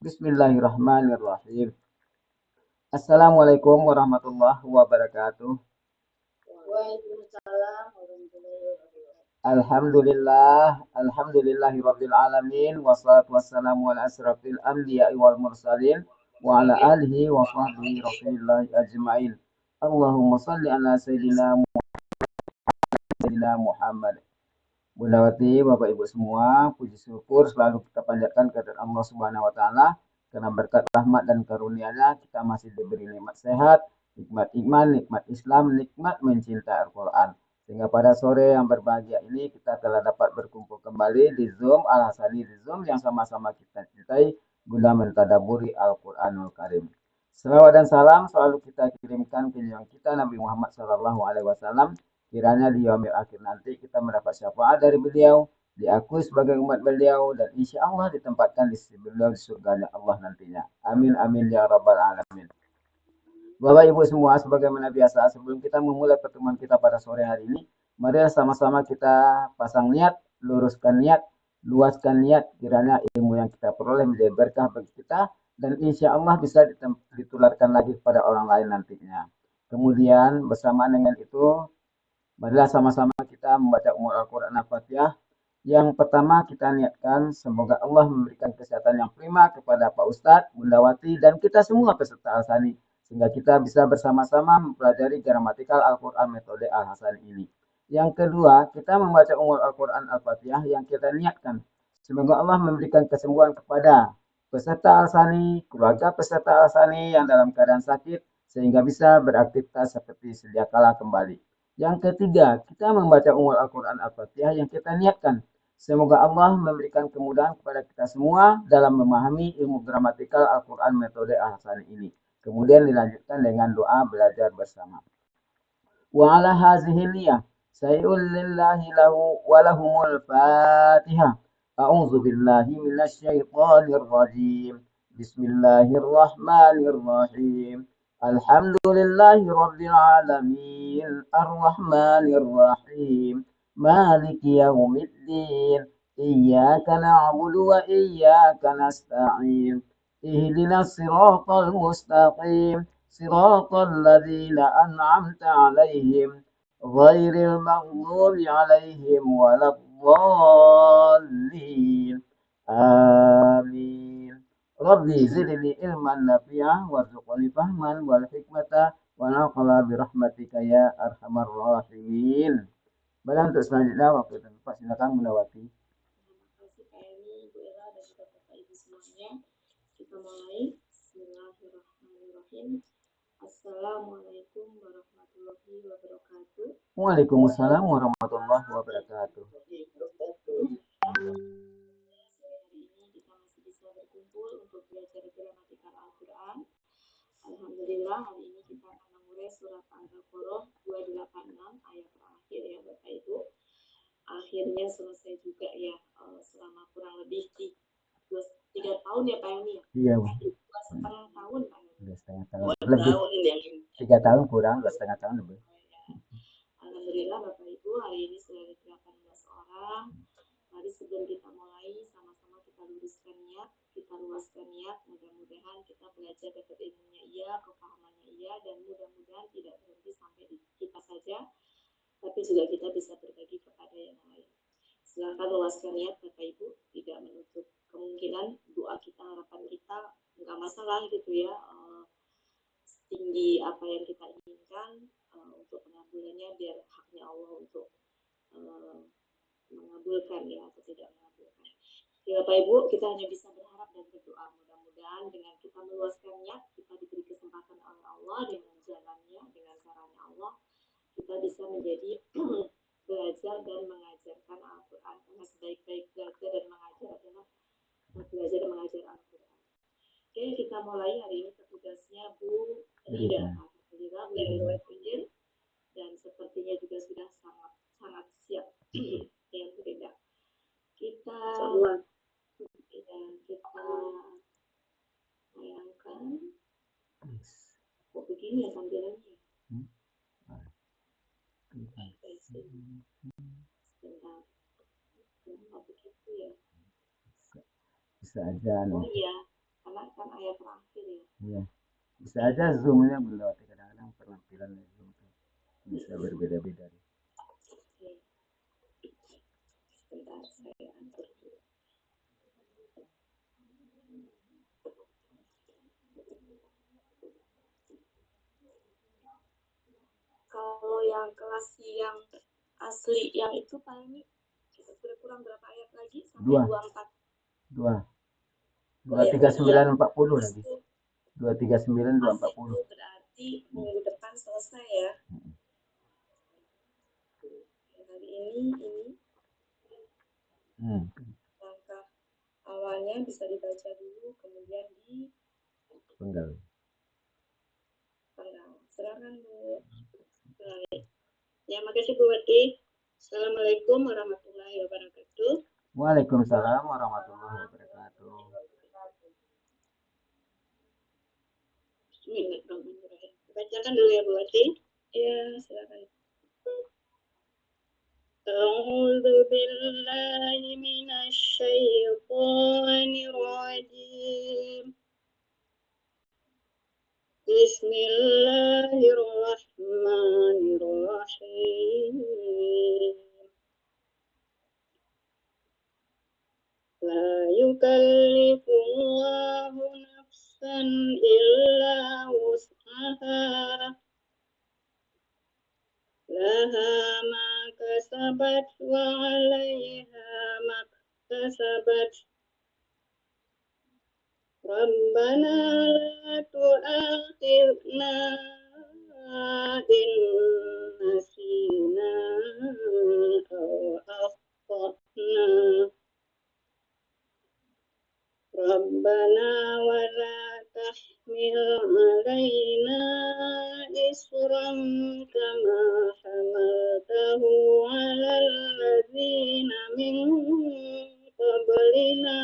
Bismillahirrahmanirrahim. Assalamualaikum warahmatullahi wabarakatuh. Waalaikumsalam warahmatullahi wabarakatuh. Alhamdulillahirabbil alamin wassalatu wassalamu ala asrafil anbiya'i wal mursalin wa ala alihi wa sahbihi rasulillahi ajmain. Allahumma shalli ala sayyidina Muhammad. Bundawati, Bapak Ibu semua, puji syukur selalu kita panjatkan kepada Allah Subhanahu wa taala karena berkat rahmat dan karunia-Nya kita masih diberi nikmat sehat, nikmat iman, nikmat Islam, nikmat mencintai Al-Qur'an. Sehingga pada sore yang berbahagia ini kita telah dapat berkumpul kembali di Zoom Al-Hasani, di Zoom yang sama-sama kita cintai guna mentadabburi Al-Qur'anul Karim. Selawat dan salam selalu kita kirimkan ke junjungan kita Nabi Muhammad SAW. Kiranya di yaumil akhir nanti kita mendapat syafaat dari beliau, diakui sebagai umat beliau, dan insya Allah ditempatkan di sisi beliau di surganya Allah nantinya. Amin amin ya rabbal alamin. Bapak Ibu semua, sebagaimana biasa, sebelum kita memulai pertemuan kita pada sore hari ini, mari sama-sama kita pasang niat, luruskan niat, luaskan niat, kiranya ilmu yang kita peroleh menjadi berkah bagi kita, dan insya Allah bisa ditularkan lagi kepada orang lain nantinya. Kemudian bersamaan dengan itu, marilah sama-sama kita membaca umur Al-Quran Al-Fatihah. Yang pertama kita niatkan semoga Allah memberikan kesehatan yang prima kepada Pak Ustadz, Bundawati, dan kita semua peserta Al-Hasani. Sehingga kita bisa bersama-sama mempelajari gramatikal Al-Quran metode Al-Hasani ini. Yang kedua, kita membaca umur Al-Quran Al-Fatihah yang kita niatkan. Semoga Allah memberikan kesembuhan kepada peserta Al-Hasani, keluarga peserta Al-Hasani yang dalam keadaan sakit, sehingga bisa beraktivitas seperti sedia kala kembali. Yang ketiga, kita membaca umur Al-Quran Al-Fatihah yang kita niatkan. Semoga Allah memberikan kemudahan kepada kita semua dalam memahami ilmu gramatikal Al-Quran metode Al-Hasani ini. Kemudian dilanjutkan dengan doa belajar bersama. Wa ala hazihi niyah, sayul lillahi lahu wa lahumul fatihah. A'udzu billahi minasyaitonir rajim. Bismillahirrahmanirrahim. Alhamdulillahi rabbil alamin. Arrahmanir rahim. Maliki yaumiddin. Iyyaka na'budu wa iyyaka nasta'in. Ihdinas siratal mustaqim. صراط الذين أنعمت عليهم غير المغضوب عليهم ولا الضالين آمين ربي زدني علما نافعا وارزقني فهما والحكمة والعقل برحمتك يا أرحم الراحمين. Baik, untuk selanjutnya waktu dan tempat silakan melewati. Terima kasih Pak Eni, Bu Ella, dan juga Bapak Ibu semuanya. Kita mulai. Bismillahirrahmanirrahim. Assalamualaikum warahmatullahi wabarakatuh. Waalaikumsalam warahmatullahi wabarakatuh. Hari ini kita masih bisa berkumpul untuk belajar gramatikal Al-Quran. Alhamdulillah, hari ini kita akan mengurai surat Al-Baqarah 286 ayat terakhir ya Bapak Ibu. Akhirnya selesai juga ya, selama kurang lebih 3 tahun ya Pak Eni ya? Iya, 2,5 tahun Pak Eni. 2,5 tahun lebih. 3 tahun kurang, 2,5 tahun lebih. Alhamdulillah Bapak Ibu, hari ini sudah ada 18 orang. Mari sebelum kita mulai, sama-sama kita luruskan niat, kita luaskan niat. Mudah-mudahan kita belajar dapat ilmunya iya, kepahamannya iya, dan mudah-mudahan tidak berhenti sampai di kita saja, tapi juga kita bisa berbagi kepada yang lain. Silakan luaskan niat Bapak Ibu, tidak menutup kemungkinan doa kita, harapan kita nggak masalah gitu ya, setinggi apa yang kita inginkan, untuk pengabulannya biar haknya Allah untuk mengabulkan ya atau tidak mengabulkan. Ya Bapak Ibu, kita hanya bisa berharap dan berdoa, mudah-mudahan dengan kita meluaskan niat, kita diberi kesempatan oleh Allah dengan jalannya, dengan caranya Allah, kita bisa menjadi belajar dan mengajarkan Al-Quran, karena sebaik-baik belajar dan mengajar adalah belajar dan mengajar Al-Quran. Oke, kita mulai hari ini petugasnya Bu Rida. Alhamdulillah Bu Rida izin, dan sepertinya juga sudah sangat siap ya Bu Rida. Kita bayangkan kok begini ya tampilannya. Sebentar. Kenapa begitu ya? Bisa aja. Oh iya, karena terakhir ya. Iya. Bisa aja zoom-nya melewati, kadang-kadang penampilan zoom tuh bisa berbeda-beda. Oke. Sebentar saya atur dulu. Kalau yang kelas yang asli yang itu Pak Emi kurang berapa ayat lagi sampai 24. 23940 lagi. 239 240. Berarti minggu depan selesai ya. Kali ini langkah awalnya bisa dibaca dulu, kemudian Penggal. Silakan Bu. Ya, makasih Bu Wati. Assalamualaikum warahmatullahi wabarakatuh. Waalaikumsalam warahmatullahi wabarakatuh. Bismillahirrahmanirrahim. Bacakan dulu ya Bu Wati. Ya, silakan. A'udzu billahi minasy syaithanir rajim. Bismillahirrahmanirrahim. La yukallifullahu nafsan illa wus'aha. Laha ma kasabat wa 'alaiha maktasabat. Rabbana la tu'akhidna in nasina aw akhtana. Rabbana wa la tahmil 'alaina isran kama hamaltahu 'alal ladzina min qablina.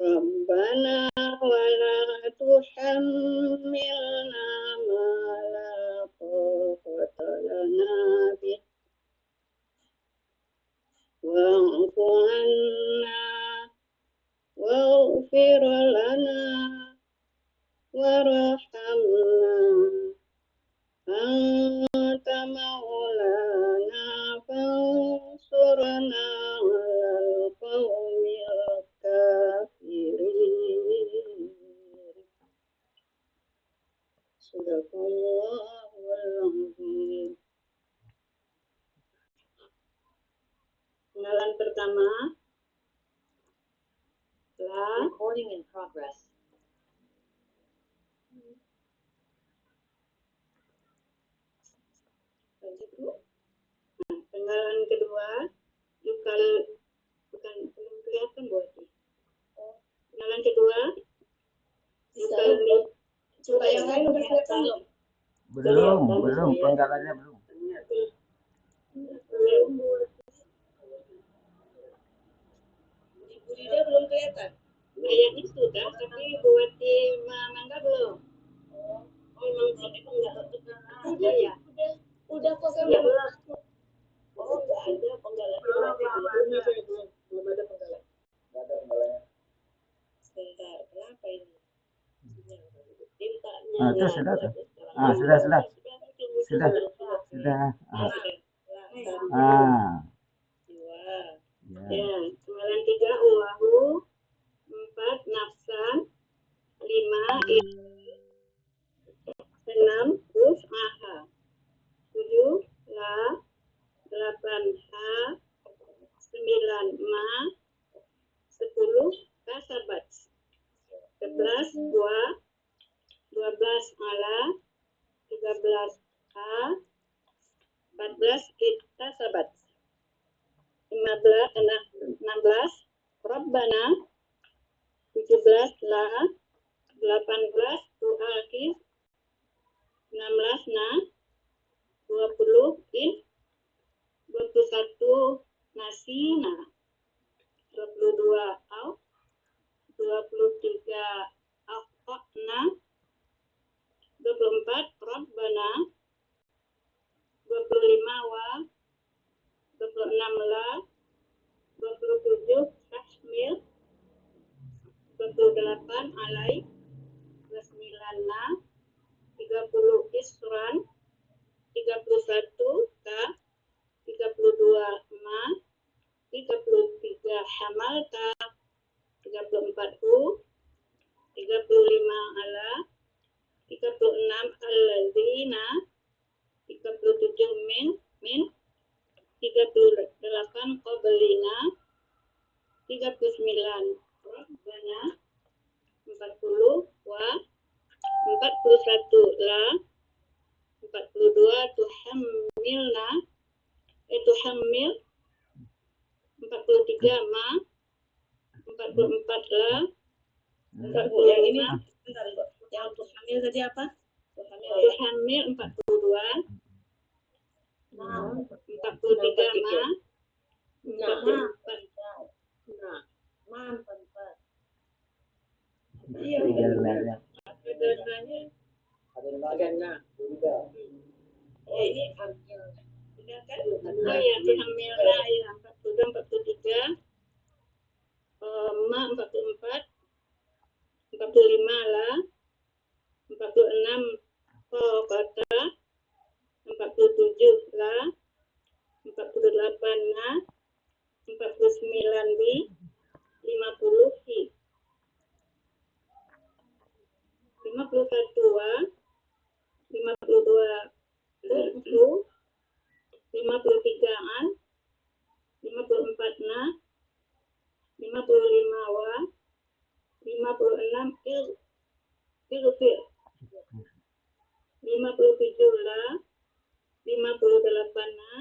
Rabbana wa la tuhammilna ma la taqata lana bih. Wa'fu 'anna waghfir lana warhamna anta maulana fansurna 'alal qaumil kafirin. Sadaqallahul azim. Pengenalan pertama. Recording in progress. Lanjut Bu. Pengenalan kedua, bukan belum kelihatan Bu. Pengenalan kedua, coba yang lain udah kelihatan belum? Belum, penggalannya belum. Ibu Rida belum kelihatan. Ayatnya sudah, tapi buat di Mangga belum. Oh, memang itu enggak udah ya? Udah kok saya belum. Oh, enggak ada penggalan. Belum ada penggalan. Enggak ada penggalannya. Sebentar, kenapa ini? Sudah. Ya, kemarin 3 ulahu, 4 nafsan, 5 6 usaha, 7 la, 8 ha, 9 ma, 10 kasabat, 11 wa, 12 ala, 13 ha, 14 kita sabat, 16 Rabbana, 17 la, 18 tu'akif, 16 na, 20 in, 21 nasina, 22 au, 23 akhtana, 24 Rabbana, 25 wa, 26 la, 27 tahmil, 28 alai, 29 na, 30 isran, 31 ta, 32 ma, 33 hamal ta, 34 hu, 35 ala, 36 allazina, 37 min, 38 qablina, 39 rabbana, 40 wa, 41 la, 42 tuhammilna, tuhammil, 43 ma, 44 la, 45 yang ini bentar, yang tuhamil tadi apa? Tuhamil 42, 43 ma, 44. Iya, ada ya ini udah kan? Oh ya, tuhamilna ya 42, 43, ma 44, 45 lah, 46 kata, 47 lah, 48 nah, 49 bi, 50 hi, 51 wa, 52 lu, 53 an, 54 nah, 55 wa, 56 ilfir, 57 la, 58 na,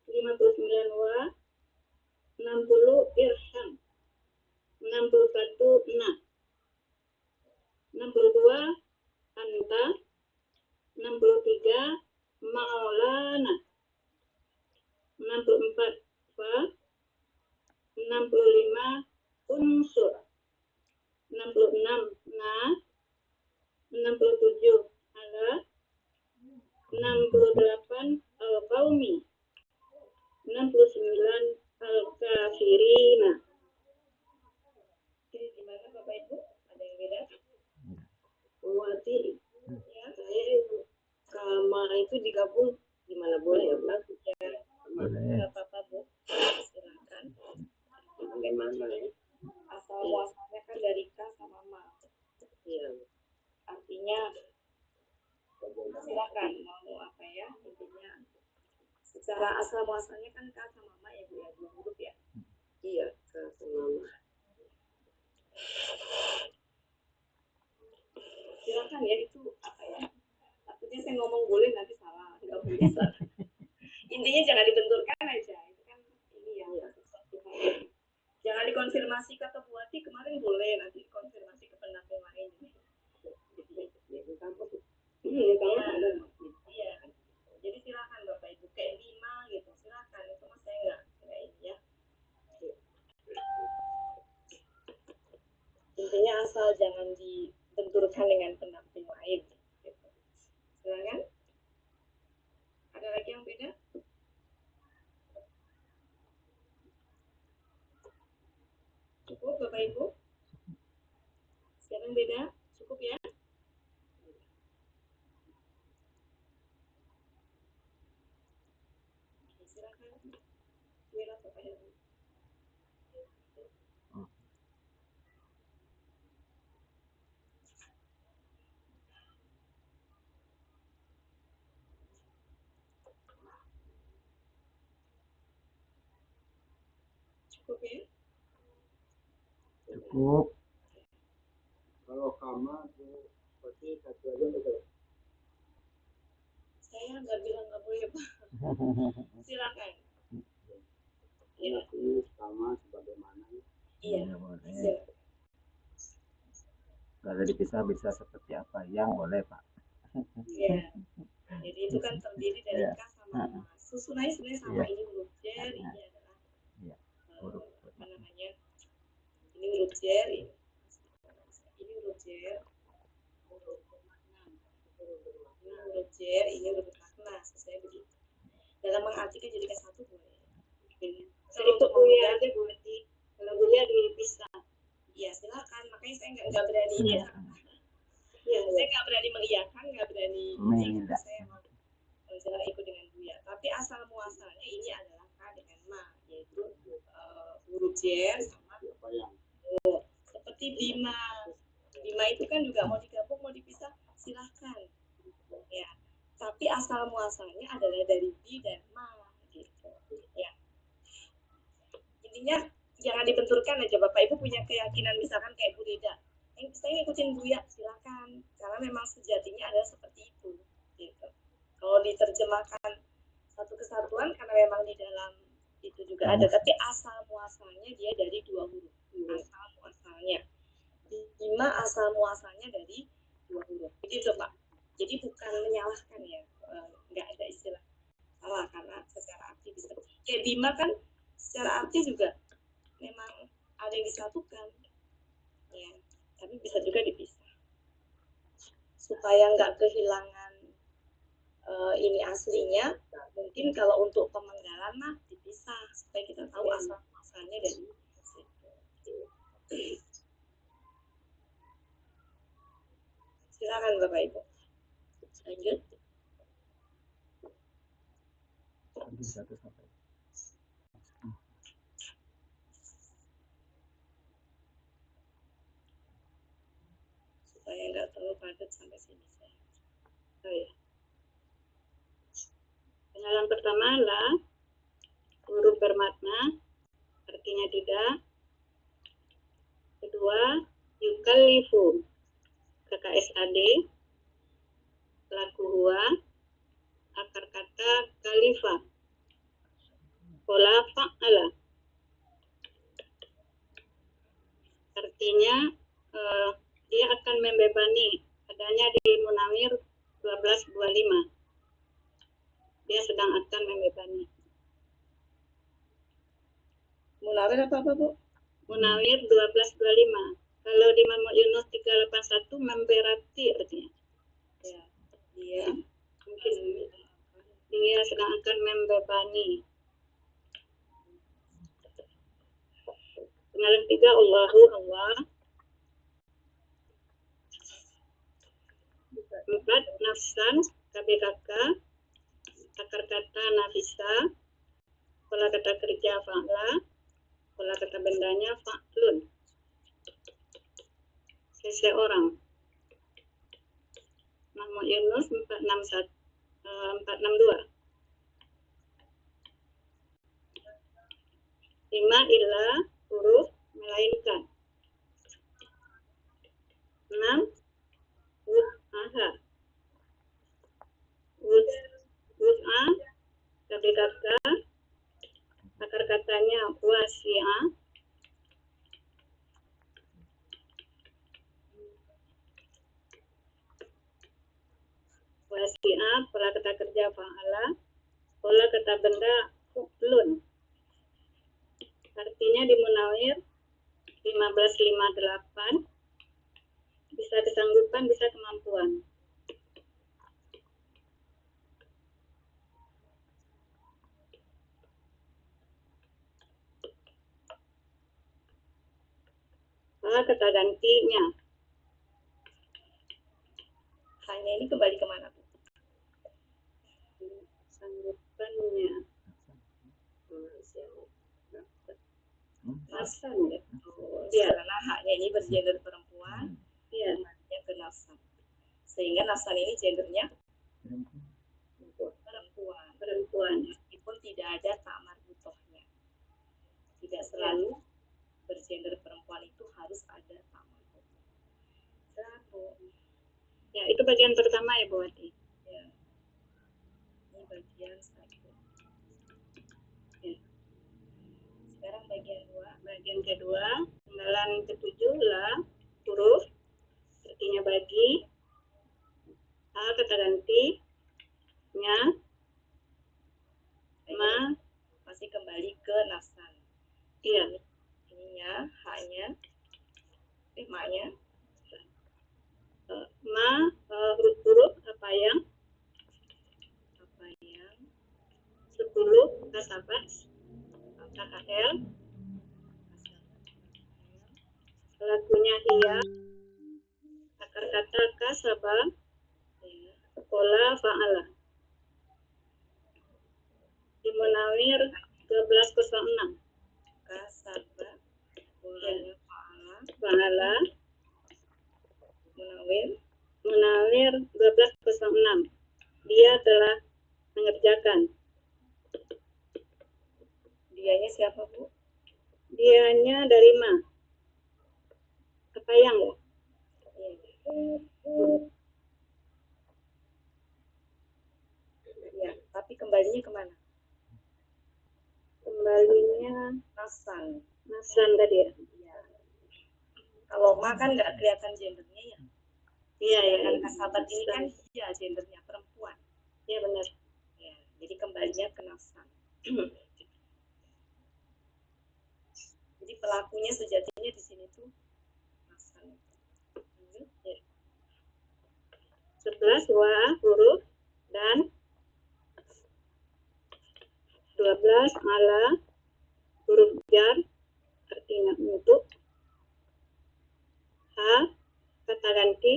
59 wa, 60 irham, 61 na, 62 anta, 63 maulana, 64 fa, 65 unsur, 66 na, 67 ala, 68 al-qaumi, 69 al-kafirina. Jadi gimana Bapak Ibu? Ada yang beda? Wati, ya saya itu sama itu digabung gimana boleh ya Pak? Ya, nggak apa-apa Bu, silakan. Bagaimana ya? Asal muasalnya kan dari K sama Ma. Iya. Artinya silakan mau apa ya intinya. Secara asal muasalnya kan K sama Ma ya Bu ya, dua huruf ya. Iya, K sama Ma. Silakan ya, itu apa ya? Takutnya saya ngomong boleh nanti salah, nggak boleh salah. Intinya jangan dibenturkan aja, itu kan ini yang sesuatu hal. Jangan dikonfirmasi kata Buati kemarin boleh, nanti konfirmasi ke pendamping lain. Iya. Jadi silakan Bapak Ibu kayak 5 gitu, silakan itu mas saya nggak ini ya. Intinya asal jangan dibenturkan dengan pendamping lain. Gitu. Silakan. Ada lagi yang beda? Cukup Bapak Ibu? Siapa yang beda? Cukup ya? Oke, silakan. Silakan Bapak Ibu. Cukup ya? Cukup. Kalau kama itu seperti satu aja betul. Saya nggak bilang nggak boleh Pak. Silakan. Ya. Ini sama sebagaimana. Iya. Boleh. Kalau dipisah bisa seperti apa? Yang boleh Pak. Iya. Jadi itu kan terdiri dari K sama Ma. Susunannya sebenarnya sama, ini huruf jer, ini adalah apa namanya? Ini huruf jer, ini huruf jer, huruf jer, ini huruf makna, sesuai begitu. Dalam mengartikan jadikan satu boleh. Jadi untuk kuliah aja boleh kalau kuliah dipisah. Iya silakan makanya saya nggak berani Iya. ya saya nggak berani mengiyakan, nggak berani Mengiyakan. saya emang jangan ikut dengan Buya. Tapi asal muasalnya ini adalah K dengan Ma, yaitu huruf J sama seperti Bima. Bima itu kan juga mau digabung mau dipisah silahkan ya. Tapi asal muasalnya adalah dari Bi dan Ma gitu ya. Intinya jangan dibenturkan aja. Bapak Ibu punya keyakinan misalkan kayak Bu Rida, saya ngikutin Buya silakan, karena memang sejatinya adalah seperti itu gitu. Kalau diterjemahkan satu kesatuan karena memang di dalam itu juga ada, tapi asal muasalnya dia dari dua huruf. Asal muasalnya Bima asal muasalnya dari dua huruf. Begitu Pak. Jadi bukan menyalahkan ya, nggak ada istilah salah karena secara arti bisa. Kayak Bima kan secara arti juga memang ada yang disatukan, ya. Tapi bisa juga dipisah. Supaya nggak kehilangan ini aslinya, mungkin kalau untuk pemenggalan mah dipisah supaya kita tahu asal muasalnya dari situ. Silakan Bapak Ibu. Lanjut. Supaya nggak terlalu padat sampai sini saya. Oh ya. Pengenalan pertama adalah huruf bermakna, artinya tidak. Kedua, yukallifu, KKSAD, laku huwa, akar kata kalifa, pola fa'ala. Artinya dia akan membebani, adanya di Munawir 12:25. Dia sedang akan membebani. Munawir apa Bu? Munawir 12:25. Kalau di Mahmud Yunus 381 memberati artinya. Ya, dia mungkin dia sedang akan membebani. Pengenalan 3, Allahu Allah. 4, nafsan, KBKK, akar kata nafisa, pola kata kerja fa'la, pola kata bendanya fa'lun. Seseorang. Mahmud Yunus 462. 5, illa, huruf, melainkan. 6, wud'aha. Wud'a, KBKK, akar katanya wasi'ah, wasi'ah, pola kata kerja fa'ala, pola kata benda fu'lun. Artinya di Munawir 1558, bisa kesanggupan, bisa kemampuan. Pola kata gantinya. Hanya ini kembali kemana? Sanggupannya. Nafsan ya. Ya, karena haknya ini bergender perempuan, ya, haknya ke nafsan. Sehingga nafsan ini gendernya perempuan. Meskipun tidak ada ta'mar butohnya. Tidak selalu bergender perempuan itu harus ada ta'mar butoh. Ya, itu bagian pertama ya Bu Wati. Ya. Ini bagian 1. Ya. Sekarang bagian kedua, pengenalan ke-7 lah huruf, artinya bagi, A kata ganti, nya, ma, masih kembali ke nafsan. Iya, ininya, hanya, ma-nya, ma, huruf apa yang 10 kasabat, KKL, Pelakunya ia, akar kata kasaba, pola fa'ala. Di Munawir 1206. Kasaba, pola fa'ala, Munawir 1206. Dia telah mengerjakan. Dianya siapa, Bu? Dianya dari ma. Kepayang ya? Ya, tapi kembalinya kemana? Kembalinya nasan. Nasan tadi ya? Iya. Kalau ma kan nggak kelihatan gendernya ya? Iya ya. Kan kasabat ini kan dia gendernya perempuan. Iya benar. Ya, jadi kembalinya ke nasan. Jadi pelakunya sejatinya di sini tuh nasan. Ya. 11 wa huruf dan 12 ala huruf jar artinya untuk, ha kata gantinya,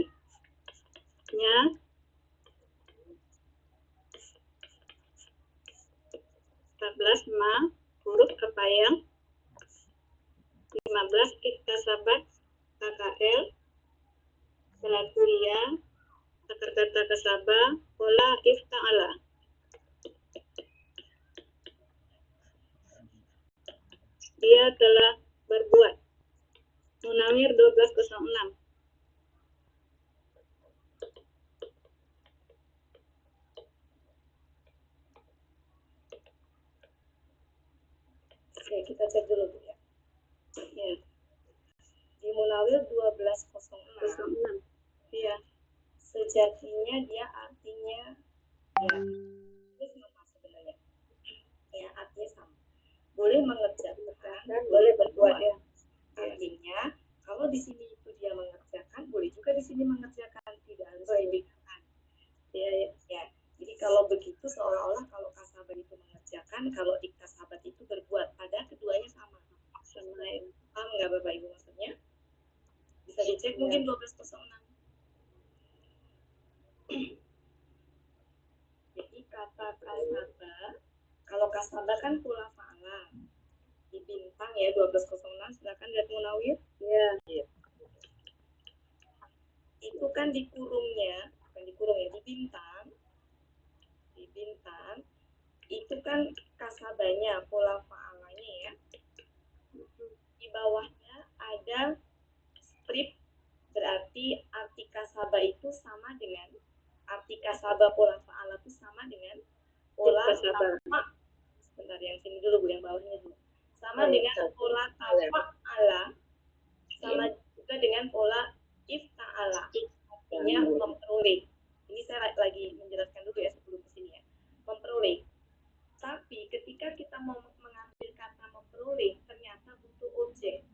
14 ma huruf kepayang, 15 iktasabat KKL pelaku ia, akar kata kasaba pola ifta'ala. Dia telah berbuat. Munawir 1206. Oke, kita cek dulu ya. Ya. Di Munawir 1206. Ya. Sejatinya dia artinya ya itu sama sebenarnya. Ya, artinya sama. Boleh mengerjakan, boleh berbuat ya. Artinya kalau di sini itu dia mengerjakan, boleh juga di sini mengerjakan, tidak harus dibedakan. Ya. Jadi kalau begitu seolah-olah kalau kasabah itu mengerjakan, kalau iktasabat itu berbuat. Padahal keduanya sama. Paham nggak Bapak Ibu maksudnya? Bisa dicek mungkin 1206. Jadi kata kasabah, kalau kasabah kan pula fa'ala. Di bintang ya 1206, silakan lihat Munawir. Ya. Itu kan di kurungnya, bukan di kurung ya, di bintang. Di bintang itu kan kasabahnya, pola fa'alanya ya. Di bawahnya ada strip, berarti arti kasabah itu sama dengan arti kasabah pola fa'ala itu sama dengan pola tapak. Sebentar yang sini dulu Bu, yang bawahnya dulu. Sama dengan pola tapak ala, sama juga dengan pola ifta'ala, artinya memperoleh. Ini saya lagi menjelaskan dulu ya sebelum kesini ya. Memperoleh. Tapi ketika kita mau mengambil kata memperoleh, ternyata butuh objek.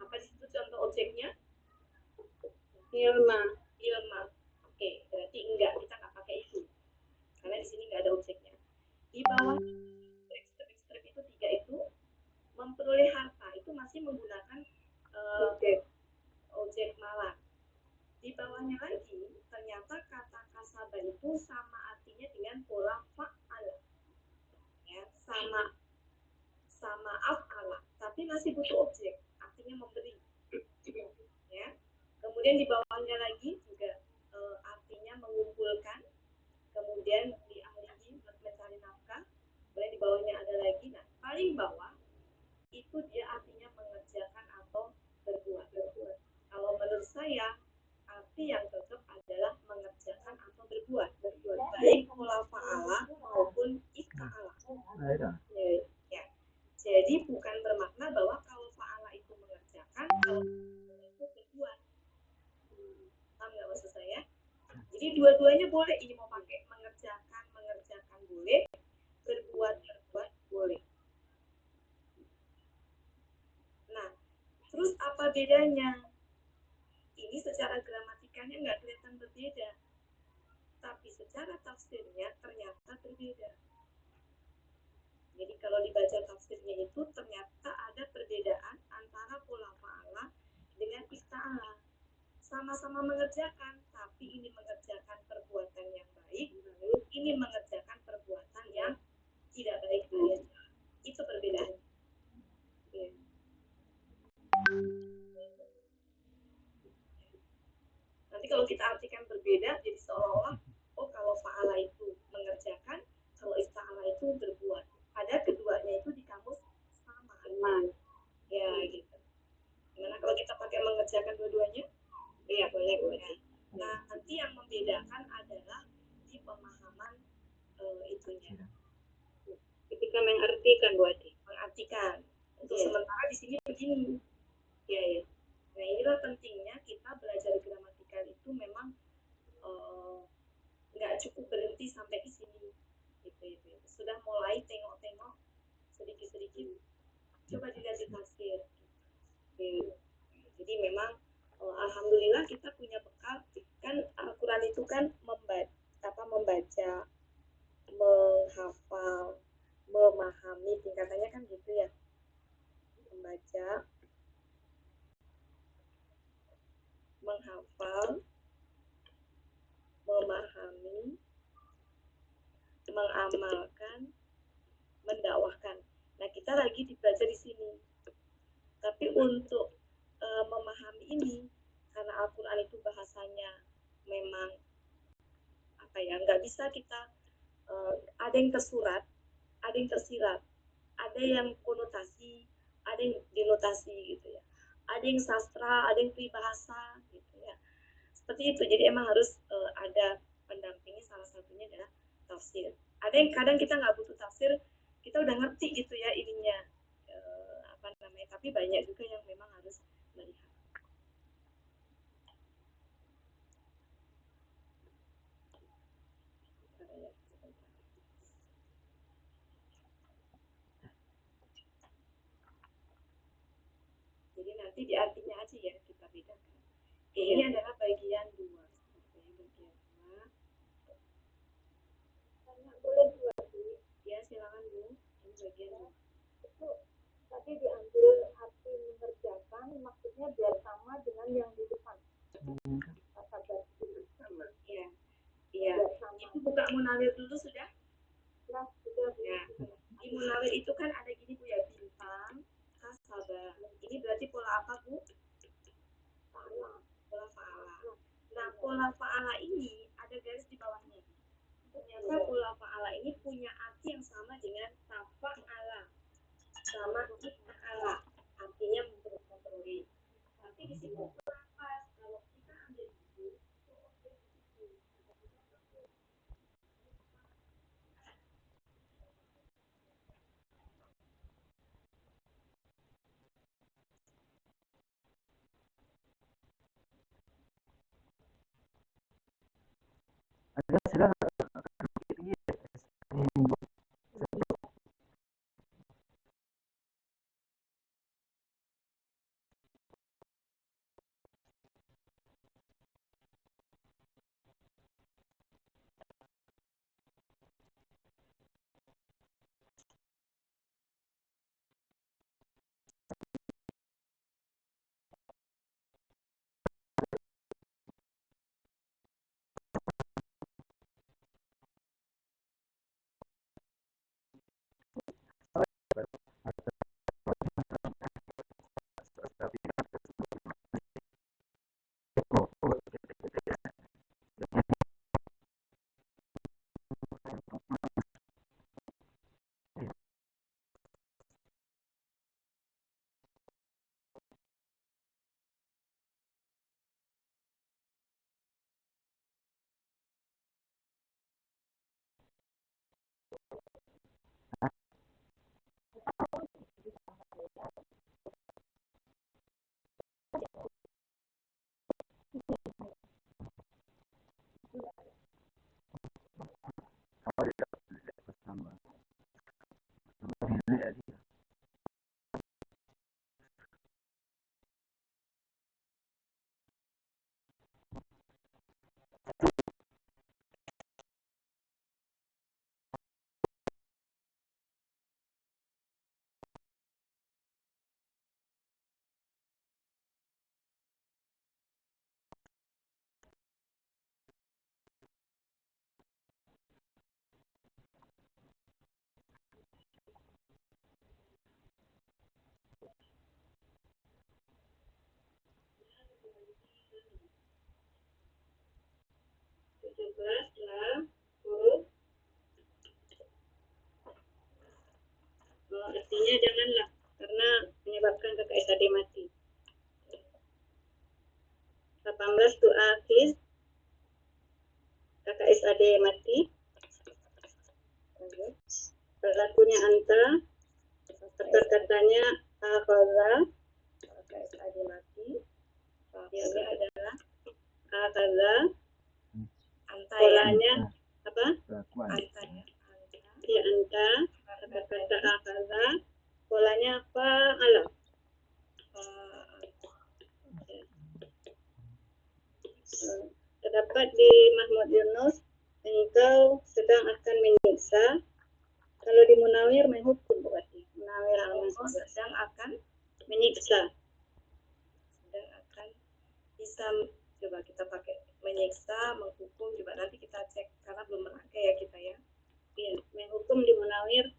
Apa di situ contoh objeknya? Ilma. Oke, berarti enggak, kita nggak pakai itu. Karena di sini nggak ada objeknya. Di bawah strip itu 3 itu memperoleh harta, itu masih menggunakan objek malah. Di bawahnya lagi, ternyata kata kasabah itu sama artinya dengan pola fa'ala. Ya, sama af'ala, tapi masih butuh objek, artinya memberi. Ya. Kemudian di bawahnya lagi juga artinya mengumpulkan, kemudian di ahlihi mencari nafkah. Kemudian di bawahnya ada lagi, nah paling bawah itu dia artinya mengerjakan atau berbuat. Kalau menurut saya arti yang cocok adalah mengerjakan atau berbuat, baik pola fa'ala maupun ifta'ala. Ya. Jadi bukan bermakna bahwa kalau fa'ala itu mengerjakan, kalau itu berbuat. Paham nggak maksud saya? Jadi dua-duanya boleh, ini mau pakai mengerjakan boleh, berbuat boleh. Nah, terus apa bedanya? Ini secara gramatikanya nggak kelihatan berbeda, tapi secara tafsirnya ternyata berbeda. Jadi kalau dibaca tafsirnya itu ternyata ada perbedaan antara sama-sama mengerjakan, tapi ini mengerjakan perbuatan yang baik, ini mengerjakan perbuatan yang tidak baik. Itu perbedaan. Ya. Nanti kalau kita artikan berbeda, jadi seolah-olah, oh kalau fa'ala itu mengerjakan, kalau ista'ala itu berbuat. Padahal keduanya itu di kamus sama. Ya gitu. Gimana kalau kita pakai mengerjakan dua-duanya? Iya boleh boleh. Nah nanti yang membedakan adalah di pemahaman itunya. Ketika mengartikan Bu Ati. Mengartikan. Untuk sementara di sini begini. Ya ya. Nah inilah pentingnya kita belajar gramatikal itu memang nggak cukup berhenti sampai di sini. Gitu. Sudah mulai tengok-tengok sedikit-sedikit. Coba dilihat di tafsir. Jadi memang alhamdulillah kita punya bekal. Kan Al-Quran itu kan membaca, menghafal, memahami, tingkatannya kan gitu ya. Membaca, menghafal, memahami, mengamalkan, mendakwahkan. Nah kita lagi dibelajar di sini. Tapi untuk memahami ini, karena Al-Quran itu bahasanya memang apa ya, nggak bisa kita ada yang tersurat, ada yang tersirat, ada yang konotasi, ada yang denotasi gitu ya, ada yang sastra, ada yang peribahasa gitu ya, seperti itu. Jadi emang harus ada pendampingi, salah satunya adalah tafsir. Ada yang kadang kita nggak butuh tafsir, kita udah ngerti gitu ya ininya apa namanya, tapi banyak juga yang memang harus melihat. Jadi nanti di artinya aja ya kita bedakan. Ini adalah bagian 2. Bagian 2. Boleh 2 sih. Ya silakan Bu. Ini bagian 2. Itu tadi diambil arti mengerjakan, maksudnya biar sama dengan yang di depan. Kata berarti sama. Iya. Iya. Itu buka Munawir dulu sudah? Ya, sudah. Ya. Di Munawir itu kan ada gini Bu ya, bintang, kasabah. Ini berarti pola apa Bu? Pola fa'ala. Nah, pola fa'ala ini ada garis di bawahnya. Ternyata pola fa'ala ini punya arti yang sama dengan tafa'ala, sama ifa'ala, artinya memperoleh. Tapi di situ kenapa kalau kita ambil buku Ada sedang lah huruf. Artinya janganlah, karena menyebabkan KKSAD mati. 18 tu akhir KKSAD mati. Pelakunya anta, kata-katanya akhadha, KKSAD mati. Ini adalah akhadha. Polanya apa? Anta ya. Ya anta, kata-kata akhadha. Polanya fa'ala. Terdapat di Mahmud Yunus, engkau sedang akan menyiksa. Kalau di Munawir menghukum berarti. Munawir sedang akan menyiksa. Sedang akan bisa, coba kita pakai menyiksa, menghukum, coba nanti kita cek karena belum merangkai ya kita ya. Iya, menghukum di Munawir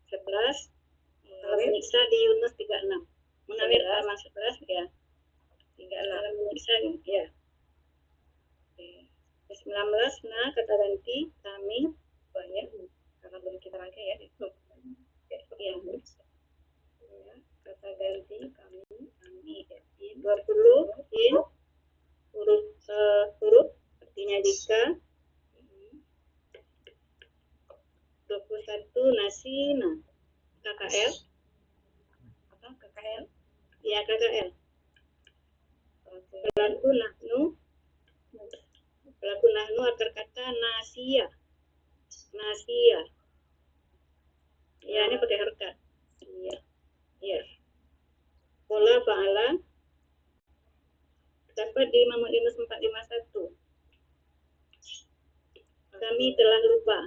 11, kalau menyiksa di Yunus 36. Munawir masuk 11 ya. 36 menyiksa ya. 19, nah kata ganti kami banyak karena belum kita rangkai ya. Ya, kata ganti kami 20 in huruf artinya jika. 21 nasina KKL apa KKL ya KKL. Pelaku nahnu akar kata nasia ya, ini pakai harkat ya. Pola fa'ala dapat di Mahmud Yunus 451. Kami telah lupa.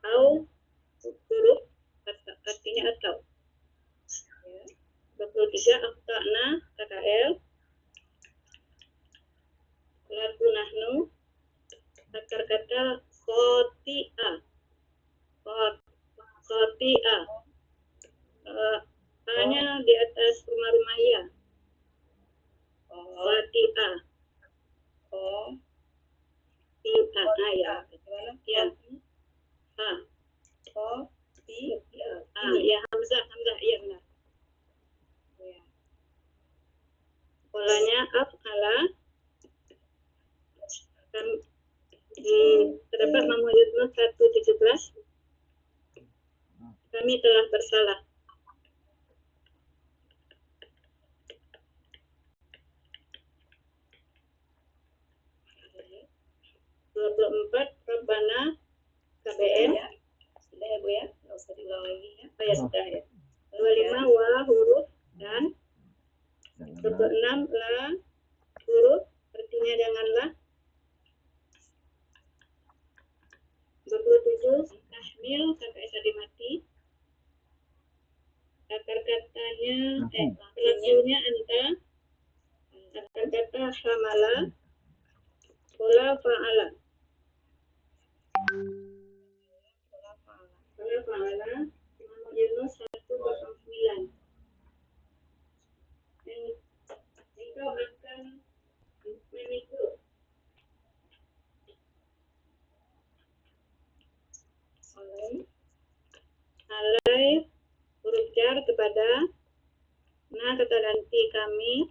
Au huruf artinya atau. 23 akta'na KKL. Pelaku nahnu akar kata khoti'ah. Hanya di atas rumah-rumah ya. Khoti'ah. Ya. Ya. Ya Hamzah iya benar. Ya. Polanya af'ala. Terdapat Mahmud Yunus 117. Kami telah bersalah. Rabbana KBM ya. Sudah ya Bu ya, nggak usah diulang lagi ya. Oh ya sudah ya. 25 wa huruf dan 26 la huruf artinya janganlah. 27 tahmil KKSAD mati. Akar katanya pelakunya anta. Akar kata hamala. Pola fa'ala. Pola fa'ala Mahmud Yunus 109. Engkau akan memikul. Alai huruf jar kepada nah kata ganti kami.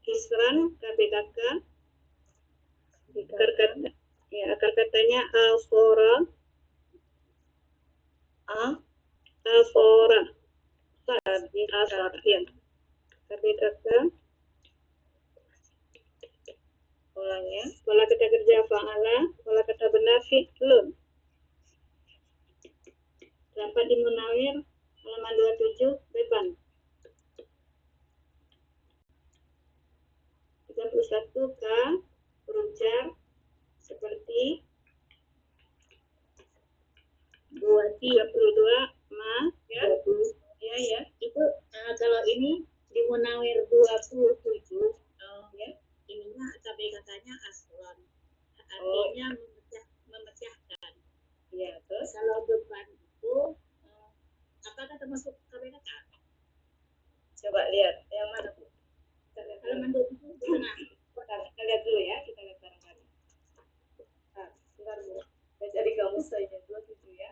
Kisran KBKK. Akar katanya alfora. Alfora. Ya. KBKK. Polanya. Pola kata kerja fa'ala. Pola kata benar fi'lun. Dapat di Munawir halaman 27 depan. 31 K huruf jar seperti 32 ma ya. Ya. Itu kalau ini di Munawir 27 ya. Ininya KB katanya aslan. Artinya memecah kalau beban itu apakah termasuk KBKK? Coba lihat yang mana Bu? Halaman 27 tengah. Kita lihat dulu ya, kita lihat bareng-bareng. Nah, sebentar Bu. Saya cari kamus saja 27 ya.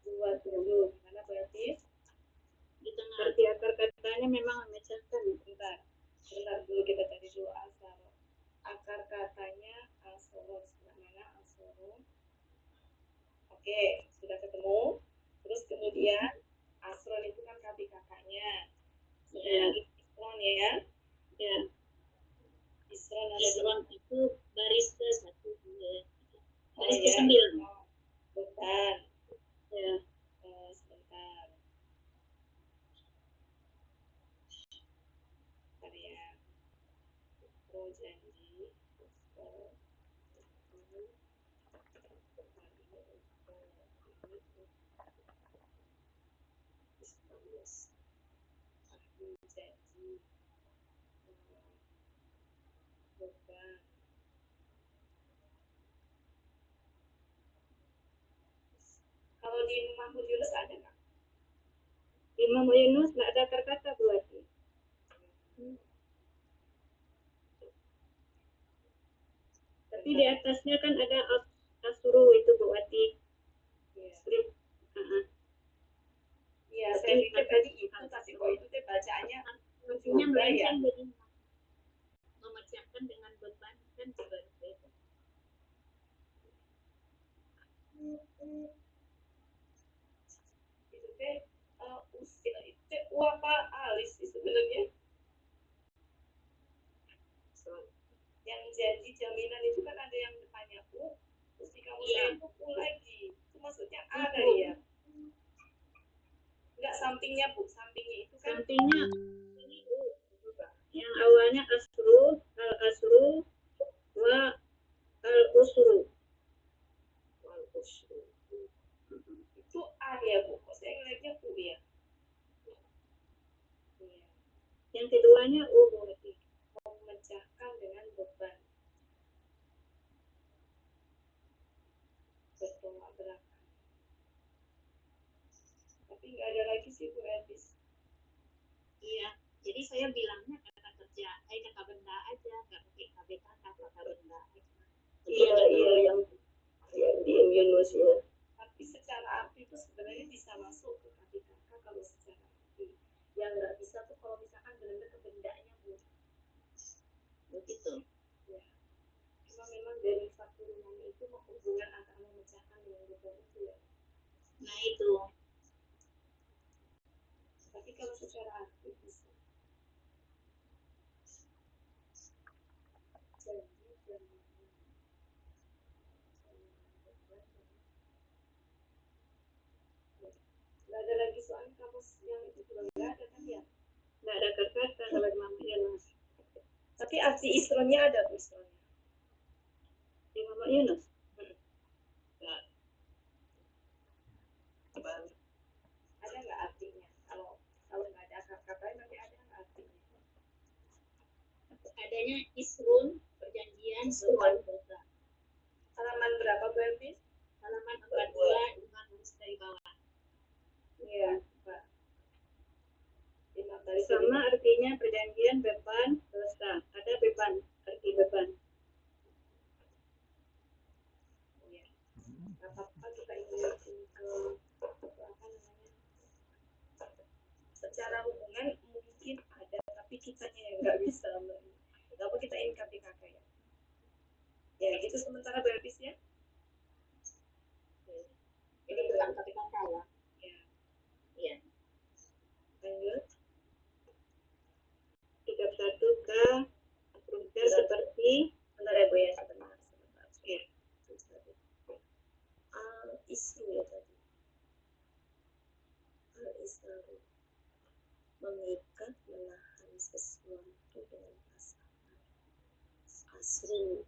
27 gimana berarti? Di tengah. Arti akar katanya memang memecahkan. Bentar dulu kita cari dulu asal. Akar katanya asoro. Sebelah mana asoro? Oke, sudah ketemu. Terus kemudian asron itu kan KBKK-nya. Ya. Isron ya. Ya. Isron ada Isron itu baris ke 1, 2, 3. Baris Oh, ke ya. 9. Beban. Ya. Sebentar. Bentar ya. Pro janji. Janji. Beban. Kalau di Mahmud Yunus ada nggak? Di Mahmud Yunus nggak ada kata berarti. Tapi di atasnya kan ada asuru itu berarti. Iya. Strip. Iya, saya pikir tadi itu, tapi kok itu teh bacaannya Maksudnya juga ya. melenceng jadi memecahkan dengan beban kan juga beda. Itu teh usia itu teh apa alis sih sebenarnya? Yang janji jaminan itu kan ada yang depannya u, terus di kamu Iya. itu u lagi. Itu maksudnya a kali ya? Enggak, sampingnya Bu, sampingnya itu kan Sampingnya ini yang awalnya asru, al asru, wa al usru. itu a ya Bu, kok saya ngeliatnya u ya? Iya. Yang keduanya berarti. Memecahkan dengan beban. Bertolak belakang. Tapi nggak ada lagi sih Bu Elvis. Iya, jadi saya bilangnya kata kerja, kata benda aja, nggak pakai KBKK, kata benda aja. Iya yang di Yunus ya. Tapi secara arti itu sebenarnya bisa masuk ke KBKK kalau secara arti. Yang nggak bisa tuh kalau misalkan benar-benar ke bendanya Bu. Begitu. Ya. Cuma memang dari satu rumah itu hubungan antara memecahkan dengan beban itu ya. Nah itu. Tapi kalau secara arti bisa. Nggak ada lagi soalnya kamus yang itu juga nggak ada kan ya? Nggak ada kata kalau di Mama Yunus. Tapi arti isronnya ada Bu isronnya. Di Mama Yunus. Ada nggak artinya? Kalau nggak ada kata-katanya nanti ada nggak artinya? Adanya isrun, perjanjian, beban dosa. Halaman berapa Bu Elvis? Halaman 42, 5 garis dari bawah. Iya, Pak. 5 garis Sama artinya perjanjian, beban, dosa. Ada beban, arti beban. Ya. Apa kita ingin ke apa namanya? Secara hubungan mungkin ada, tapi kitanya yang nggak bisa. Nggak apa kita ingin KPKK ya. Ya, itu sementara Bu Elvis ya. Ini tentang KPKK ya. Ya. Iya. Lanjut. 31 ke struktur seperti Bentar ya Bu ya, sebentar. ya. Isu ya tadi. Al-isru mengikat, menahan sesuatu dengan pasangan. Asru,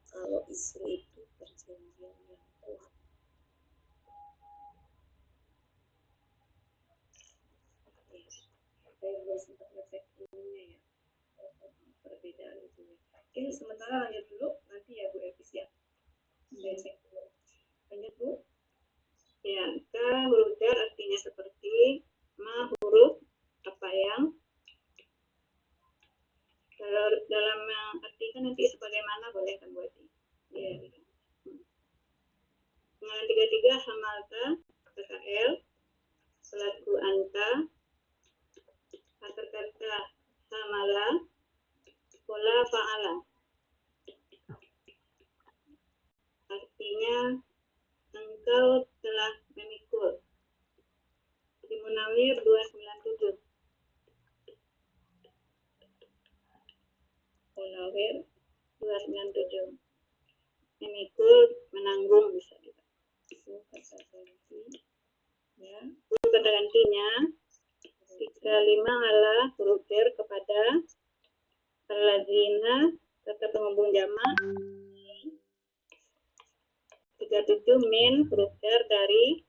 kalau isu itu perjanjian yang kuat. Saya belum sempat ngecek ininya ya, perbedaan itu ya. Oke, sementara lanjut dulu nanti ya Bu Elvis ya. Saya cek dulu. Lanjut Ya, ka huruf jar artinya seperti, ma huruf apa yang, kalau dalam artikan nanti sebagaimana boleh kan buat ya. Pengalaman 33 hamalta PKL selaku anta kata hamala pola fa'ala artinya engkau telah memikul. Di Munawir 297. Munawir 297. Memikul, menanggung bisa juga. Kata ganti. Ya. Kata gantinya 35 ala huruf jar kepada alladzina kata penghubung jamak. 37 min huruf jar dari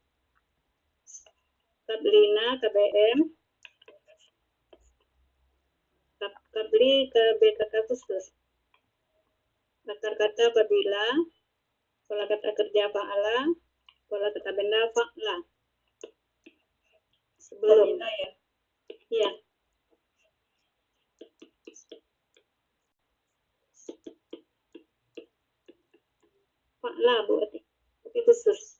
kablina KBM kabli KB kata khusus akar kata apabila pola kata kerja fa'ala pola kata benda fa'la sebelum ya iya fa'la berarti tapi khusus.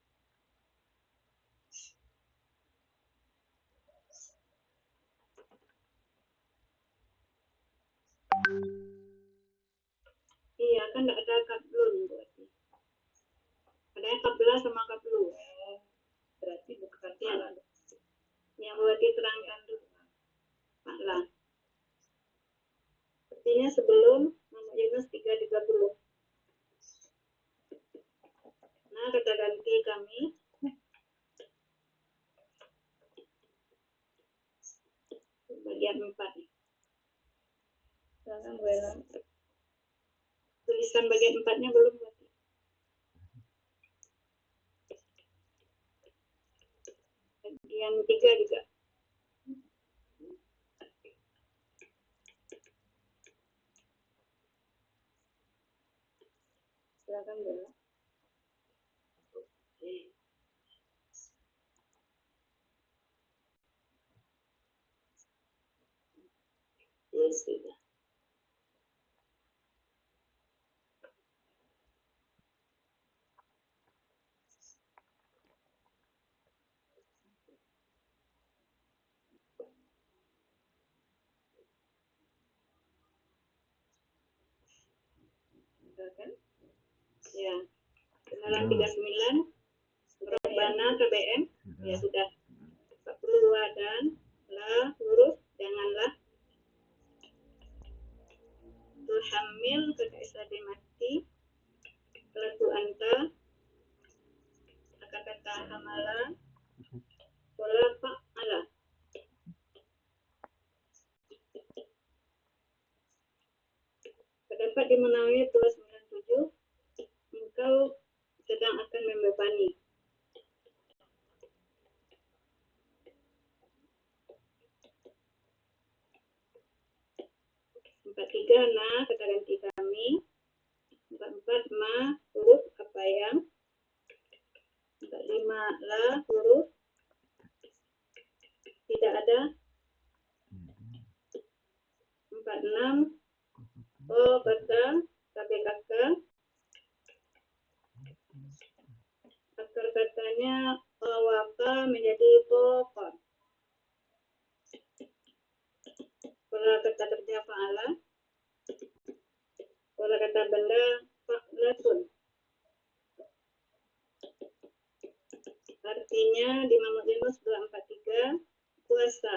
Iya kan tidak ada kablun berarti. Ada kabla sama kablu. Berarti bukan yang berarti terangkan dulu. Maklah. Artinya sebelum Muhammad Yunus 330. Nah kata ganti kami bagian 4. Tulisan bagian 4-nya belum berarti. Bagian 3 juga. Silakan Bella. Yes, sudah. Silakan. Ya. Kenalan 39 Robbana KBM ya sudah 42 dan la huruf janganlah tuhamil kata mati lagu anta kata hamala pola fa'ala terdapat di Munawir 297 engkau sedang akan membebani. Empat tiga nah kata ganti kami 44 ma huruf apa yang 45 la huruf tidak ada 46 o kata KBKK akar katanya waka menjadi pokok pola kata kerja fa'ala pola kata benda fa'latun artinya di Muhammad Yunus 243 puasa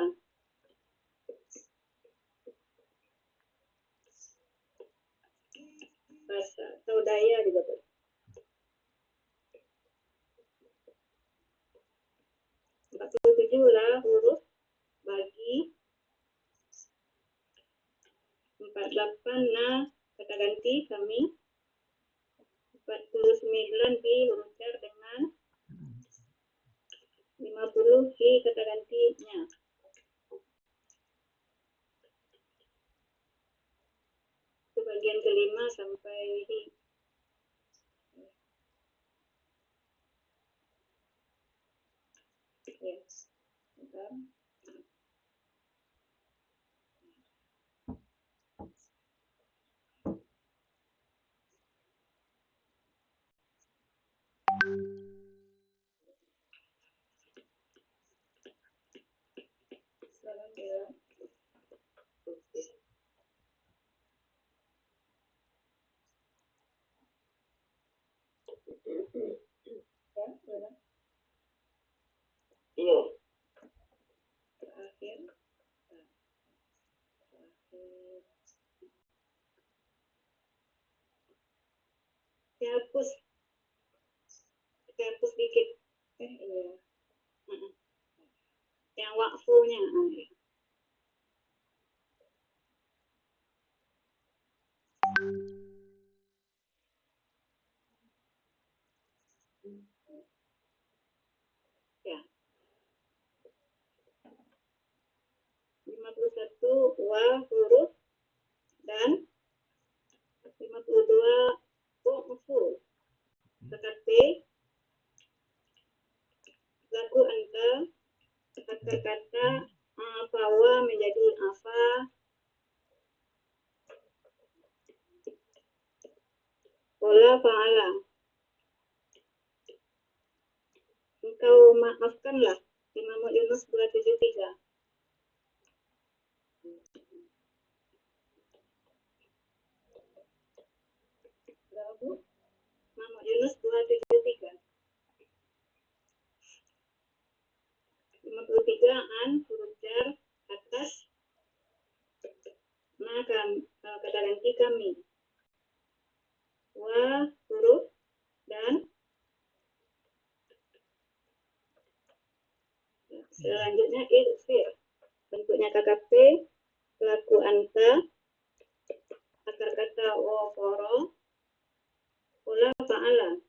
bahasa atau daya juga boleh. Empat 47 lah huruf bagi 48 nah kata ganti kami 49 di huruf jar dengan 50 di kata gantinya. Itu bagian kelima sampai di Ya, bentar. Sekarang bilang. Ya, bilang. Iya. Terakhir. Dihapus dikit. Iya. Yang wakfunya. Ya. Ya. 51 wa huruf dan 52 maf'ul. Tetapi laku anta kata-kata fawa menjadi afa, pola fa'ala. Engkau maafkanlah. Imam Yunus 273. Berapa? Imam Yunus 273. 53 an huruf jar atas kata ganti kami. Wa huruf dan selanjutnya irfir. Bentuknya KKP, laku anta, akar kata waforo, pola fa'ala.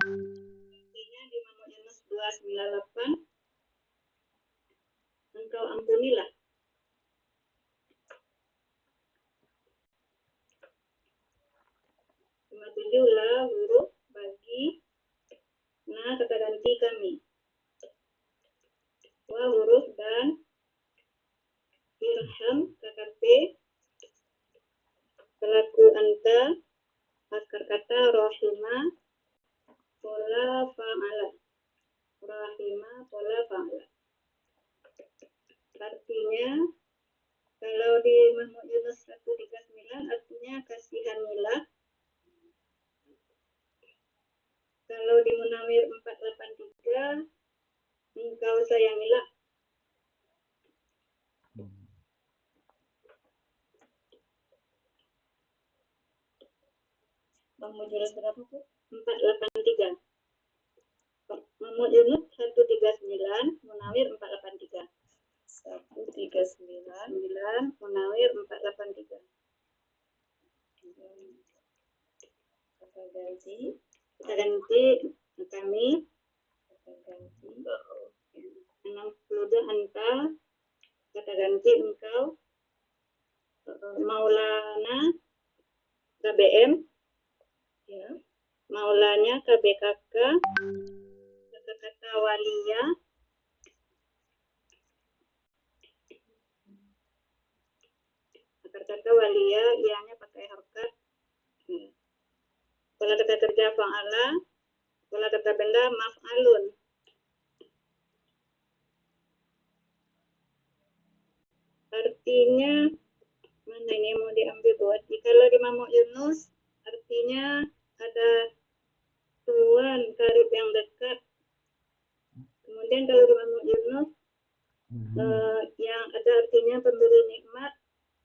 Artinya di Imam Yunus 298, engkau ampunilah. 57 lah huruf bagi, nah kata ganti kami. Wa huruf dan irham KKP, pelaku anta, akar kata rohima, pola fa'ala. Rohima, pola fa'ala. Artinya kalau di Muhammad Yunus 139 artinya kasihanilah. Kalau di Munawir 483 engkau sayangilah. Muhammad Yunus berapa Bu? 483. Muhammad Yunus 139, Munawir 483. 139, Munawir 483. Kata ganti kami. Kata ganti 62 anta, kata ganti engkau. Maulana KBM, ya. Maulanya KBKK, kata-kata walia, kata-kata walia, ianya pakai harokat. Pola kata kerja fa'ala, pola kata benda maf'alun. Artinya mana ini mau diambil buat? Kalau di Muhammad Yunus artinya ada tuan karib yang dekat. Kemudian kalau di Muhammad Yunus yang ada artinya pemberi nikmat,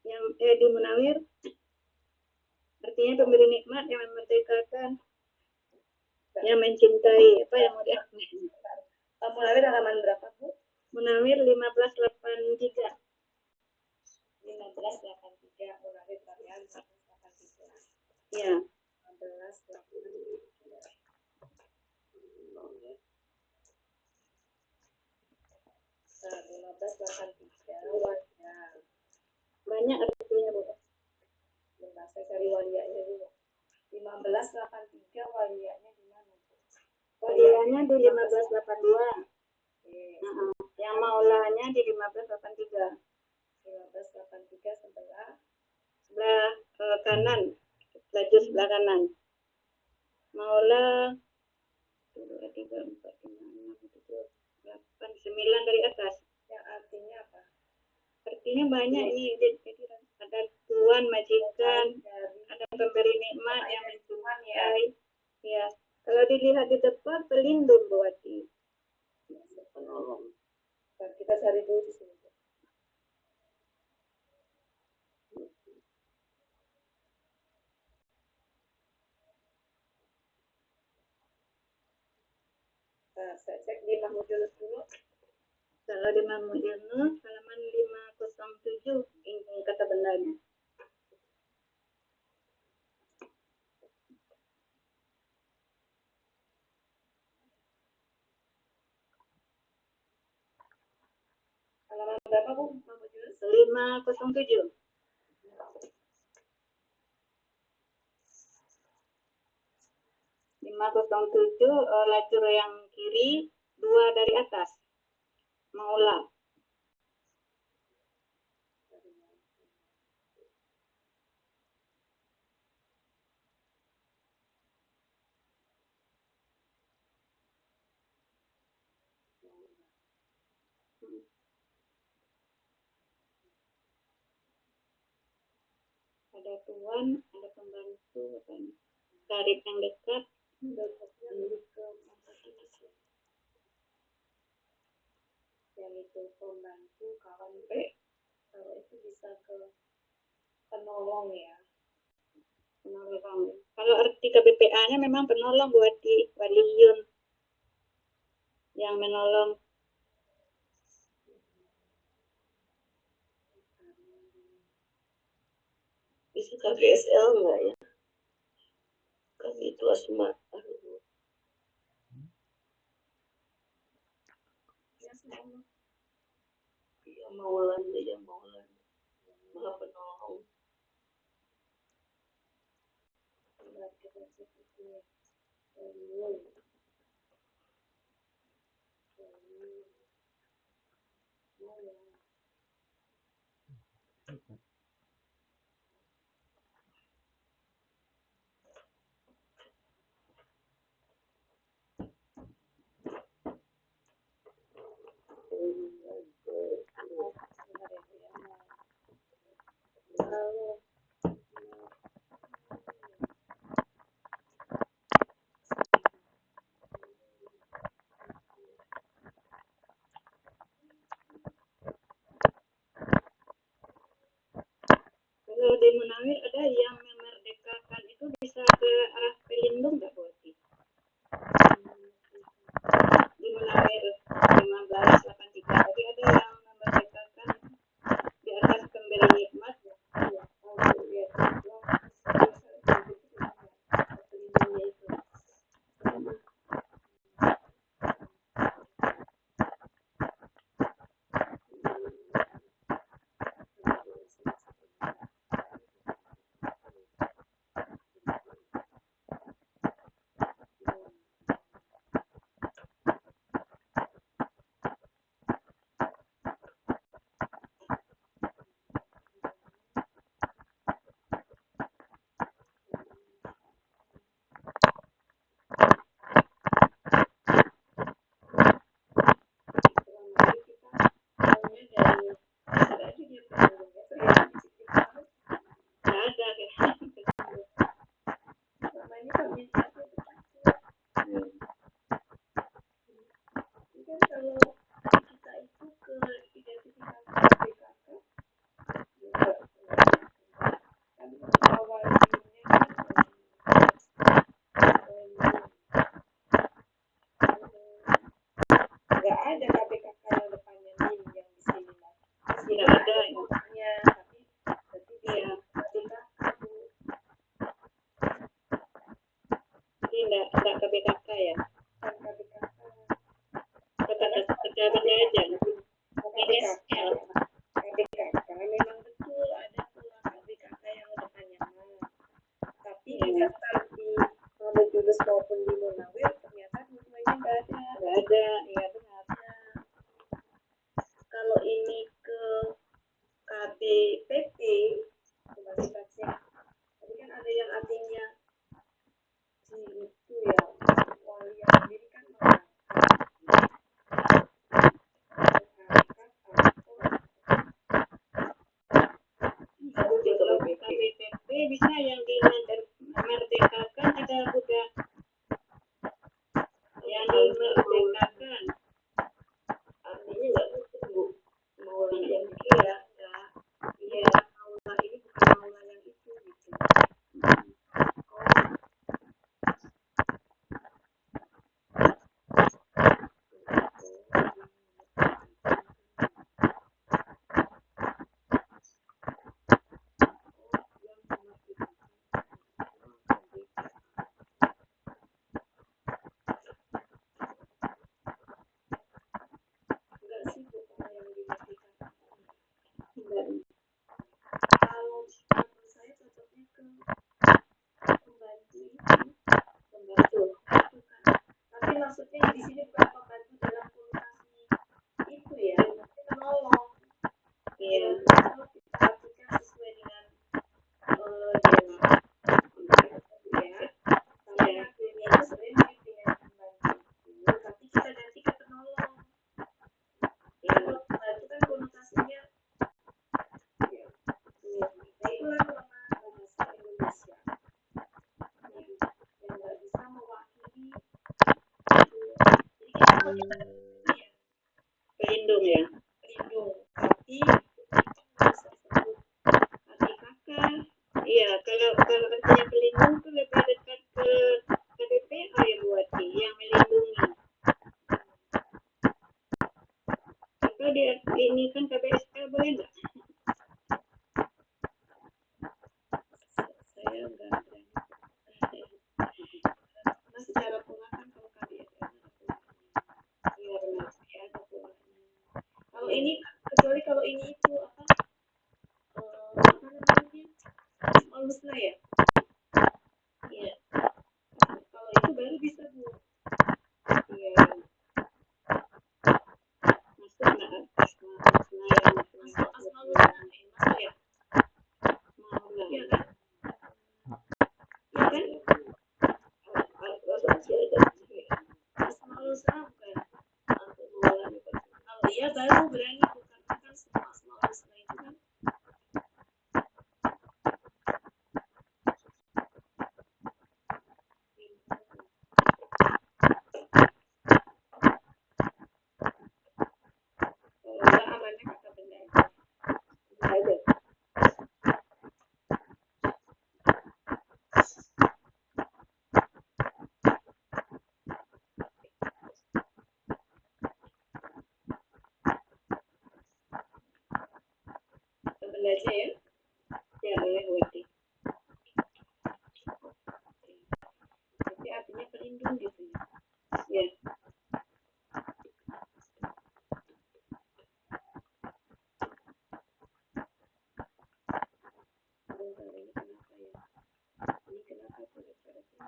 yang di Munawir artinya pemberi nikmat yang memerdekakan, yang mencintai. Apa yang mau diambil? Munawir halaman berapa Bu? Munawir 1583. 1583 Munawir kalian 1583. Ya. 1583. 1583 wajah. Banyak artinya Bu. Bentar, saya cari walianya dulu. 1583 walianya di mana Bu? Walia kuliahnya di 1582. Yang maulahnya di 1583. 1583 sebelah kanan, lajur sebelah kanan. Maulah 2, 3, 4, 5, 6, 7, 8, 9 dari atas. Yang artinya apa? Artinya banyak ini. Jadi ada tuan, majikan, ada pemberi nikmat yang mencintai. Ya. Kalau dilihat di depan, pelindung berarti. Penolong. Kita cari dulu di sini. Nah, saya cek di Mahmud Yunus dulu. Kalau di Mahmud Yunus, halaman 507, ini kata bendanya. Halaman berapa, Bu? Mahmud Yunus? 507. 507, lajur yang kiri, 2 dari atas. Maula. Ada tuan, ada pembantu, karib yang dekat. Yang itu pembantu, kawan, kalau itu bisa ke penolong ya. Penolong. Kalau arti KBPA-nya memang penolong buat di waliyun yang menolong. Bisa KBSL enggak ya? Kami itu asma. Ya maulan dia maulan. Maha penolong. Kalau di Munawir ada yang memerdekakan itu bisa ke arah pelindung nggak berarti? Di Munawir 1583 tadi ada yang memerdekakan di atas pemberi nikmat. Pelindungnya itu. Enggak ke BKK ya? Ke penjajan. PSL. KBKK memang betul ada tulang KBKK yang udah panjang. Tapi di Mahmud Yunus maupun di Munawir ternyata dua-duanya enggak bisa yang dimerdekakan ada Buddha. Yang dimerdekakan artinya nggak mungkin Bu maula yang iya iya maula ini bukan maula yang itu gitu. Enggak sih bukan yang dimerdekakan. Kalau menurut saya cocoknya ke pembantu bukan. Tapi maksudnya di sini bukan pembantu dalam konotasi itu ya, penolong. Iya, kalau kita artikan sesuai dengan ya, saya dunia itu sebenarnya mirip dengan pembantu, tapi kita ganti ke penolong. Ya, pembantu kan konotasinya ya, itulah kelemahan bahasa Indonesia yang nggak bisa mewakili. Jadi kalau kita ya pelindung ya, pelindung, tapi bisa sebut adik kakak. Iya, kalau artinya pelindung tuh lebih dekat ke KPPA ya berarti yang melindungi. Atau dia ini kan KPSK boleh nggak? Saya nggak berani. Karena secara pola kan kalau KPSK ada polanya. Iya benar, ya ada polanya. Kalau ini kecuali kalau ini itu apa namanya Asmaul Husna ya. Iya. Kalau itu baru bisa Bu. Iya. Masuk nggak Asmaul Husna yang Asmaul Husna masuk ya. Maula. Iya kan? Iya kan? Asmaul Husna bukan. Kalau iya baru berani bukan kan semua Asmaul Husna itu kan. Kalau amannya kata benda aja. Benda aja. Benda aja ya. Ya boleh berarti. Tapi artinya pelindung gitu ya. Ya. Bentar, ini kenapa ya? Ini kenapa coret-coretnya?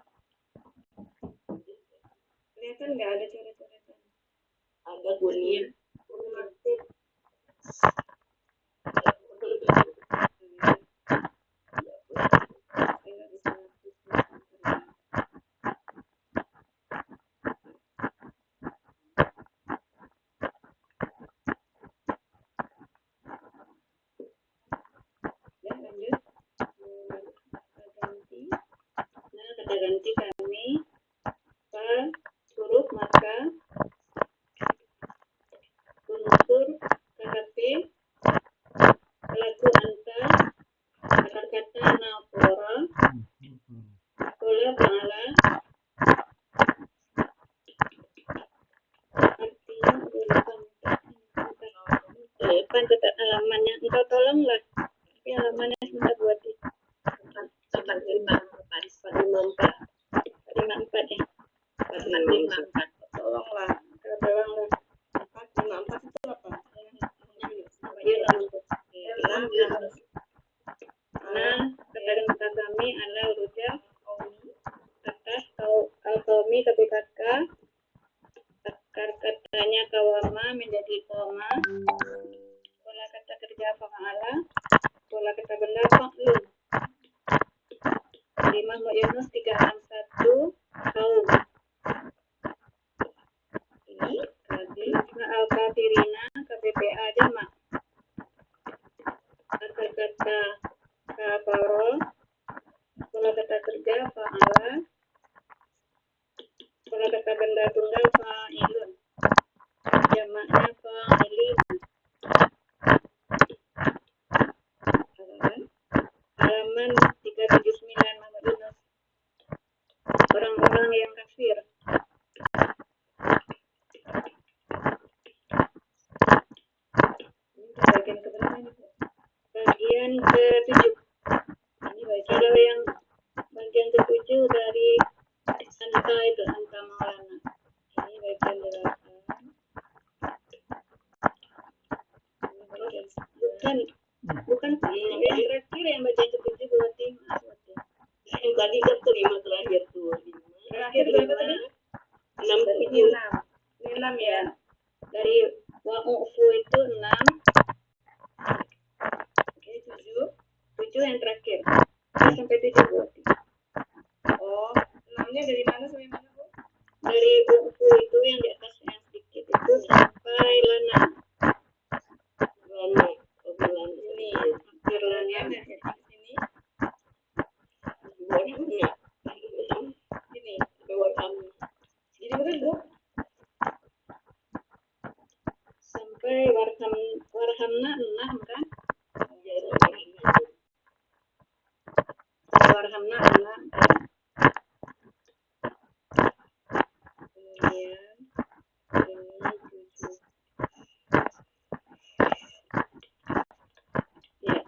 Kelihatan nggak ada coret-coretan? ada kuning Aktif. Saya nggak bisa ngapus. Ya lanjut. Ganti. Nah kata ganti kami ke huruf maka unsur KKP pelaku anta kata-kata napora pola paala artinya depan halamannya engkau tolonglah tapi halamannya sebentar buat di 454 ya 454 tolonglah tolonglah 454 itu apa? Nah, kata kami adalah rujak atas kaumi KPKK akar katanya kawama menjadi koma pola kata kerja fa'ala pola kata benda fa'lu 5 Yunus 361 kaum ini al-kafirina KPPA jamak akar kata kafaro halaman 379 Muhammad Yunus. Orang-orang yang kafir. Ini bagian keberapa ini? Bagian ke-7. Ini bagian ke-7 dari Anta itu, Anta Maulana. Ini bagian 8. Bukan yang terakhir yang bagian ke-7 berarti maaf. Yang tadi kan kelima terakhir tuh. Terakhir berapa tadi? 6. Ini 6 ya. Dari wa'ufu itu 6. Oke, 7 yang terakhir. Sampai 7 berarti. Oh, 6-nya dari mana sampai mana, Bu? Dari wa'ufu itu yang di atas yang sedikit itu sampai lana. Ini hampir lana di sini. Ini Warham. jadi betul, Bu? Sampai warhamna 6 kan? Warhamna 6 kan? Kemudian ini 7. Ya.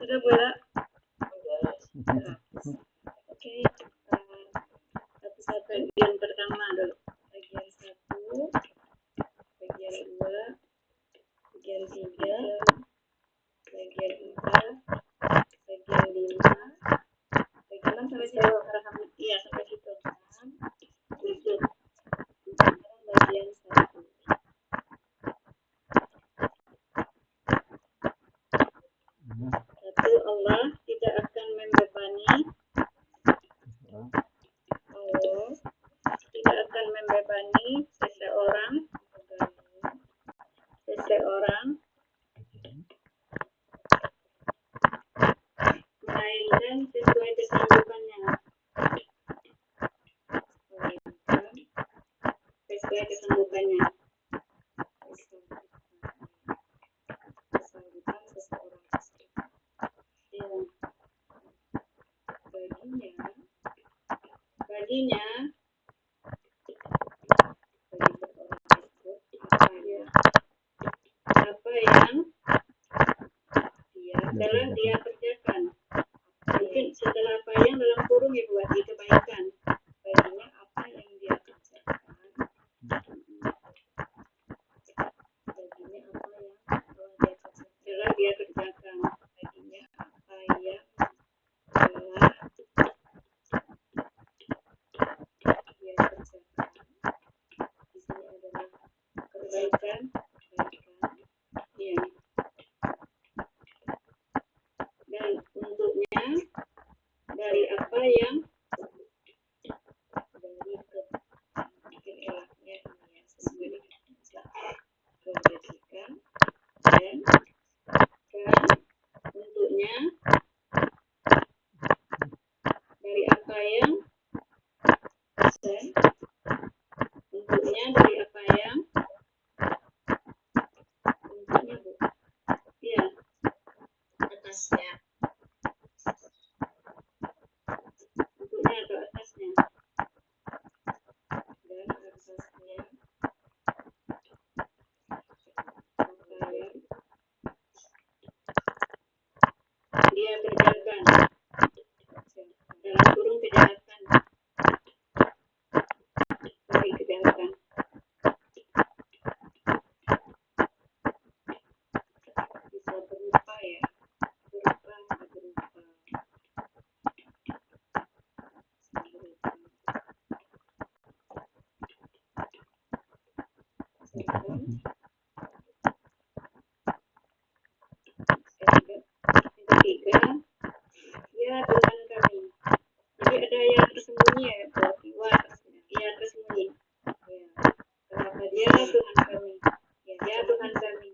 Sudah boleh? Oke, satu-satu bagian pertama dulu. Bagian 1, bagian 2, bagian 3, bagian 4, bagian 5, bagian 6 sampai situ. Iya, sampai situ. 7. Sekarang bagian 1. Satu, Allah tidak akan membebani. Allah tidak akan membebani seseorang melainkan sesuai kesanggupannya. Sesuai kesanggupannya. Kesanggupan seseorang. Ya. Baginya bagi seseorang tersebut apa yang telah dia kerjakan. Mungkin setelah apa yang dalam kurung ya buat kebaikan. Baginya apa yang dia kerjakan. Baginya apa yang telah dia kerjakan. Baginya apa yang telah dia kerjakan. Di sini adalah kebaikan. Ya. Dan untuknya dari apa yang dari kebajikan dan untuknya dari apa yang dan untuknya dari apa yang untuknya Bu. Iya. Atasnya. Untuknya atau atasnya. Dan atasnya apa yang dia kerjakan dalam kurung kejahatan. Baik kejahatan. Bisa berupa ya. Berupa. Ketiga, ya Tuhan kami. Jadi ada yang tersembunyi ya, ya tersembunyi. Ya. Kenapa dia Tuhan kami? Ya Tuhan kami.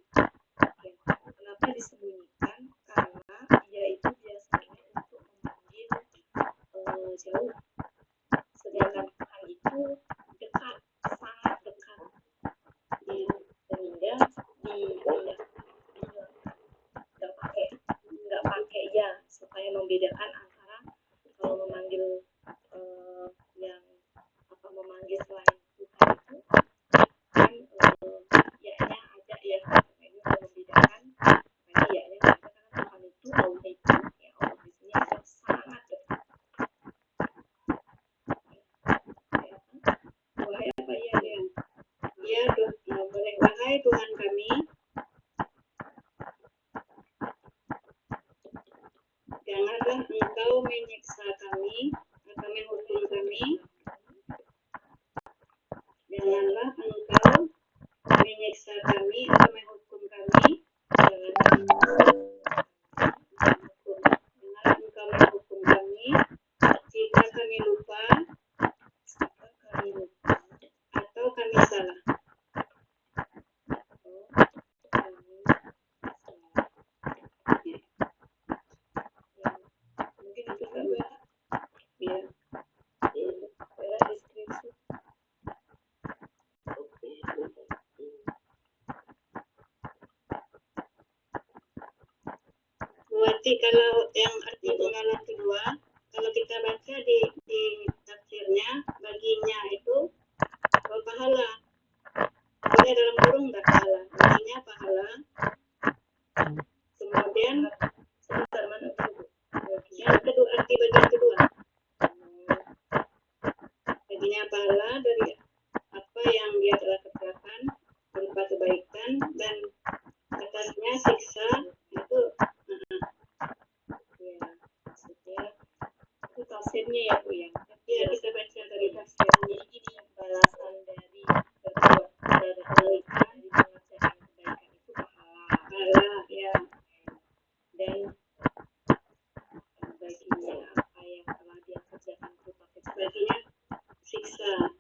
membedakan antara kalau memanggil yang memanggil selain Tuhan itu kan ya-nya ada ya. Ini kalau membedakan tadi ya-nya ada karena Tuhan itu Allah itu ya Allah di sini ada sangat dekat. Wahai apa ya dia? Ya boleh wahai Tuhan kami, janganlah Engkau menyiksa kami atau menghukum kami. Janganlah Engkau menyiksa kami atau menghukum kami. Janganlah Engkau menghukum kami jika kami lupa atau kami salah. Mungkin itu kan ya. Deskripsi. Berarti kalau yang arti penggalan kedua, kalau kita baca di tafsirnya, baginya itu pahala. Boleh dalam kurung nggak pahala? Baginya pahala. Kemudian sebentar mana dulu? Yang kedua, arti bagian kedua. Baginya pahala dari apa yang dia telah kerjakan berupa kebaikan, dan atasnya siksa itu ya maksudnya itu tafsirnya ya Bu ya. Tapi ya kita baca dari tafsirnya ini balasan dari berbuat kebaikan, dari mengerjakan kebaikan itu pahala ya, dan baginya apa yang telah dia kerjakan berupa baginya siksa.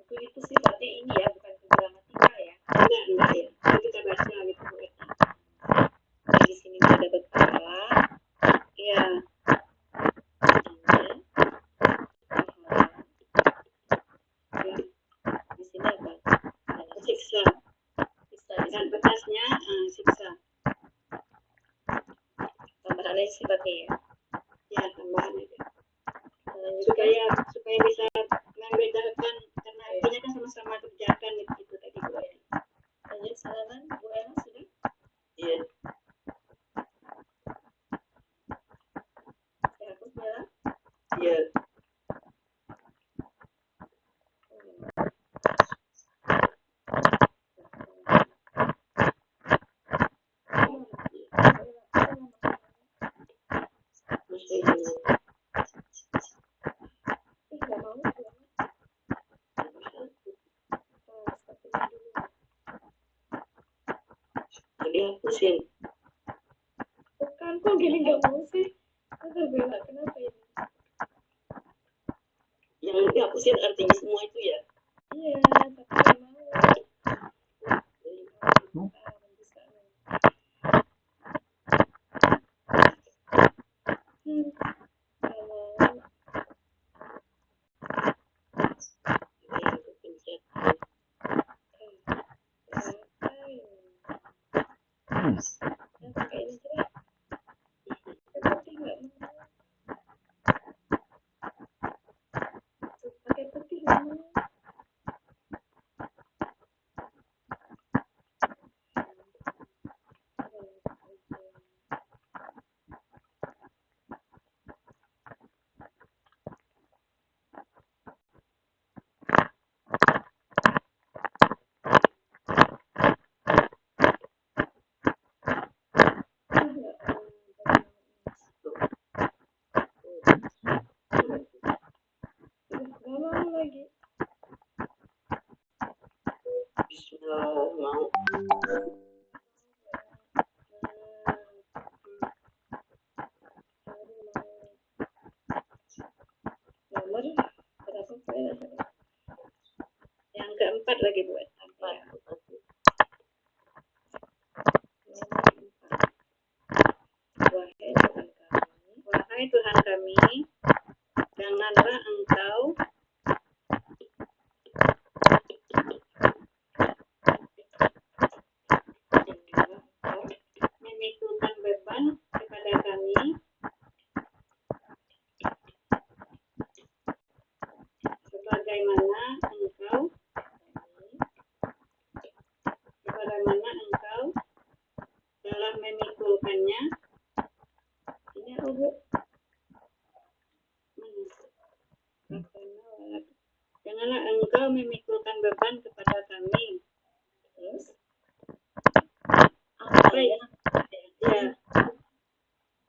Itu sifatnya ini ya, bukan gramatikal ya. Enggak ya. Kalau kita baca gitu Bu. Di sini ada berpahala. Ya. Di sini apa? Siksa. Dan betasnya siksa. Tambahannya sifatnya ya. Ya, tambahannya. Supaya bisa membedakan, karena artinya kan sama-sama kerjakan itu tadi Bu. Lanjut silakan Bu Ella sudah? Iya. Ya, aku Bella? Iya. Dihapusin. Bukan, kok gini nggak mau sih? Udah Bella, kenapa ini? Yang dihapusin artinya semua itu ya? Iya, tapi nggak mau. Lagi. Bismillahirrahmanirrahim. Nomor berapa poin? Yang keempat lagi Bu. Wahai Tuhan kami, janganlah Engkau memikulkan beban kepada kami sebagaimana engkau telah memikulkannya. Ini apa, Bu? Janganlah engkau memikulkan beban kepada kami. Terus apa ya? Ya,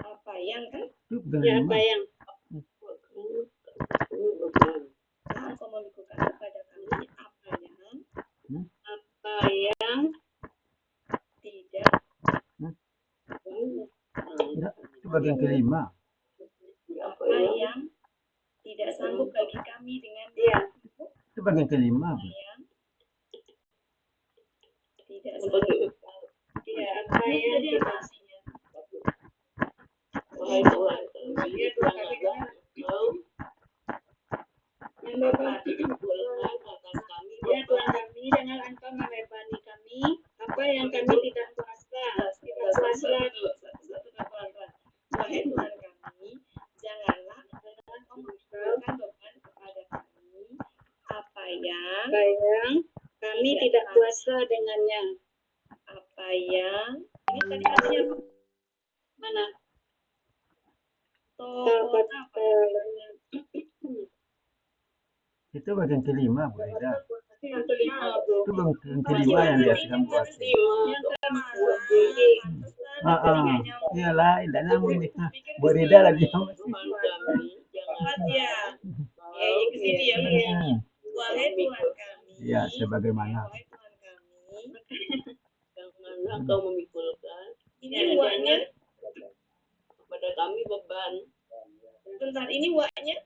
apa yang kan? Ya, apa yang? Jangan kau memikulkan kepada kami apa yang tidak. Itu bagian kelima. Apa yang tidak sanggup bagi kami dengan dia. Itu bagian kelima, Bu. Yang tidak sanggup. Ya, apa yang tidak. Wahai Tuhan, dia dua kali yang Bapak ya Tuhan kami, jangan engkau membebani kami apa yang kami tidak kuasa. Wahai Tuhan kami, janganlah engkau memikirkan beban kepada kami apa yang kami tidak kuasa dengannya. Apa yang ini tadi artinya apa? Mana? Itu bagian kelima, Bu Rida. Yang kelima, Bu. Itu bagian kelima yang biasakan Bu Asti. Yang kelima. Iyalah, tidak nyambung nih. Bu Rida lagi Tuhan kami, jangan ya. Ya, ke sini ya, Wahai Tuhan kami. Ya, sebagaimana. Wahai Tuhan kami. Janganlah kau memikulkan. Ini waknya kepada kami beban. Bentar, ini waknya.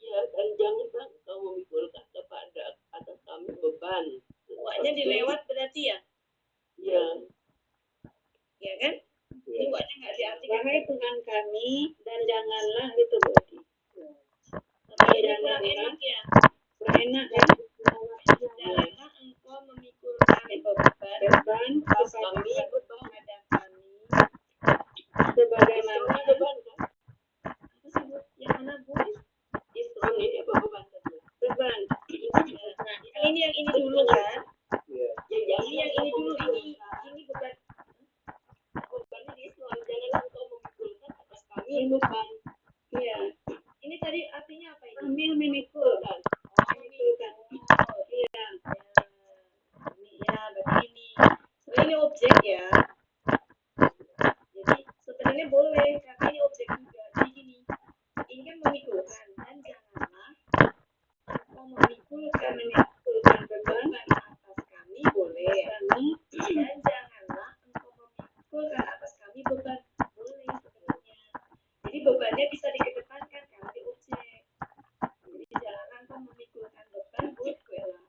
Ya, dan janganlah kau memikulkan kepada atas kami beban. Waknya dilewat berarti ya? Ya. Ya kan? Ini waknya nggak diartikan. Wahai Tuhan kami, dan janganlah itu berarti. Tapi jangan enak ya. Enak kan? Janganlah engkau memikulkan beban atas kami kepada kami. Sebagaimana beban kan? Apa sih Bu? Yang mana Bu? Islam ini apa beban tadi? Beban. Nah, ini yang ini dulu kan? Ini yang ini dulu ini beban. Bebannya di Islam. Janganlah engkau memikulkan atas kami beban. Iya. Ini tadi artinya apa ini? Kami memikulkan. Memikulkan. Iya. Ini ya, berarti ini. So, ini objek ya. Jadi sebenarnya boleh karena ini objek juga. Jadi gini. Ini kan memikulkan dan janganlah engkau memikulkan beban atas kami boleh. Dan janganlah engkau memikulkan atas kami beban boleh sebenarnya. Jadi bebannya bisa dikedepankan karena di objek. Jadi janganlah engkau memikulkan beban buat gue lah.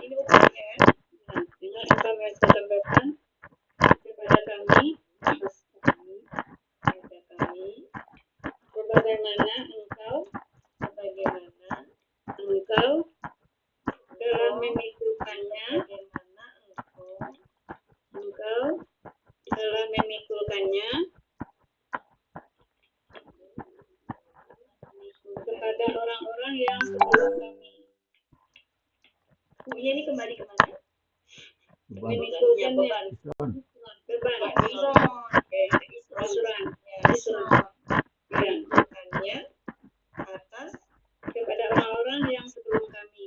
Ini objek kan? Dengan engkau memikulkan beban kepada kami, atas kami, kepada kami. Sebagaimana engkau telah memikulkannya, engkau telah memikulkannya kepada orang-orang yang sebelum kami. Ini kembali ke mana? Memikulkannya beban. Memikulkannya atas kepada orang-orang yang sebelum kami.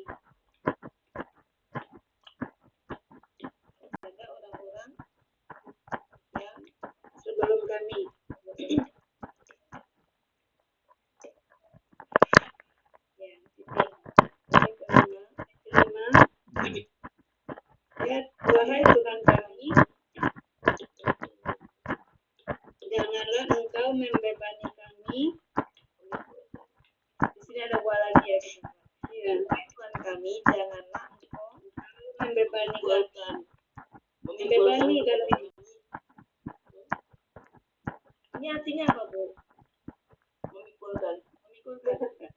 Kepada orang-orang yang sebelum kami. Ya, kelima. Ya, wahai Tuhan kami, janganlah engkau membebani kami. Di sini ada gua lagi ya. Iya. Wahai Tuhan kami, janganlah engkau membebani kami. Membebani kami. Ini artinya apa, Bu? Memikulkan.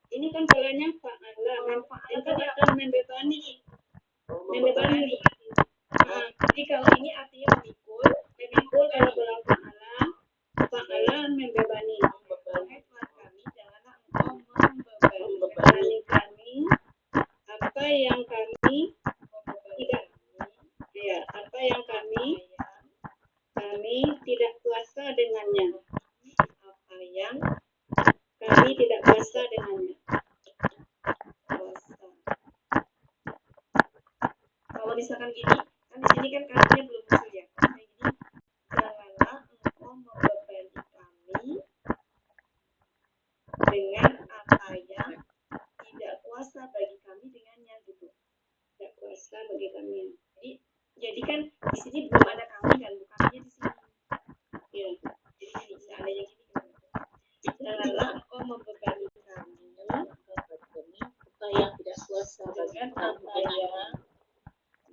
Ini kan polanya fa'ala. Fa'ala kan akan membebani. Membebani. Nah, jadi kalau ini artinya memikul kalau bilang fa'ala membebani. Wahai Tuhan kami, janganlah engkau membebani kami apa yang kami tidak misalkan gini, kan di sini kan kalimatnya belum muncul ya. Kayak gini, janganlah engkau membebani kami dengan apa yang tidak kuasa bagi kami dengannya gitu. Tidak kuasa bagi kami. Jadi kan di sini belum ada kami kan, bukannya di sini. Ya. Jadi gini, seandainya gini gimana? Janganlah engkau membebani kami apa yang tidak kuasa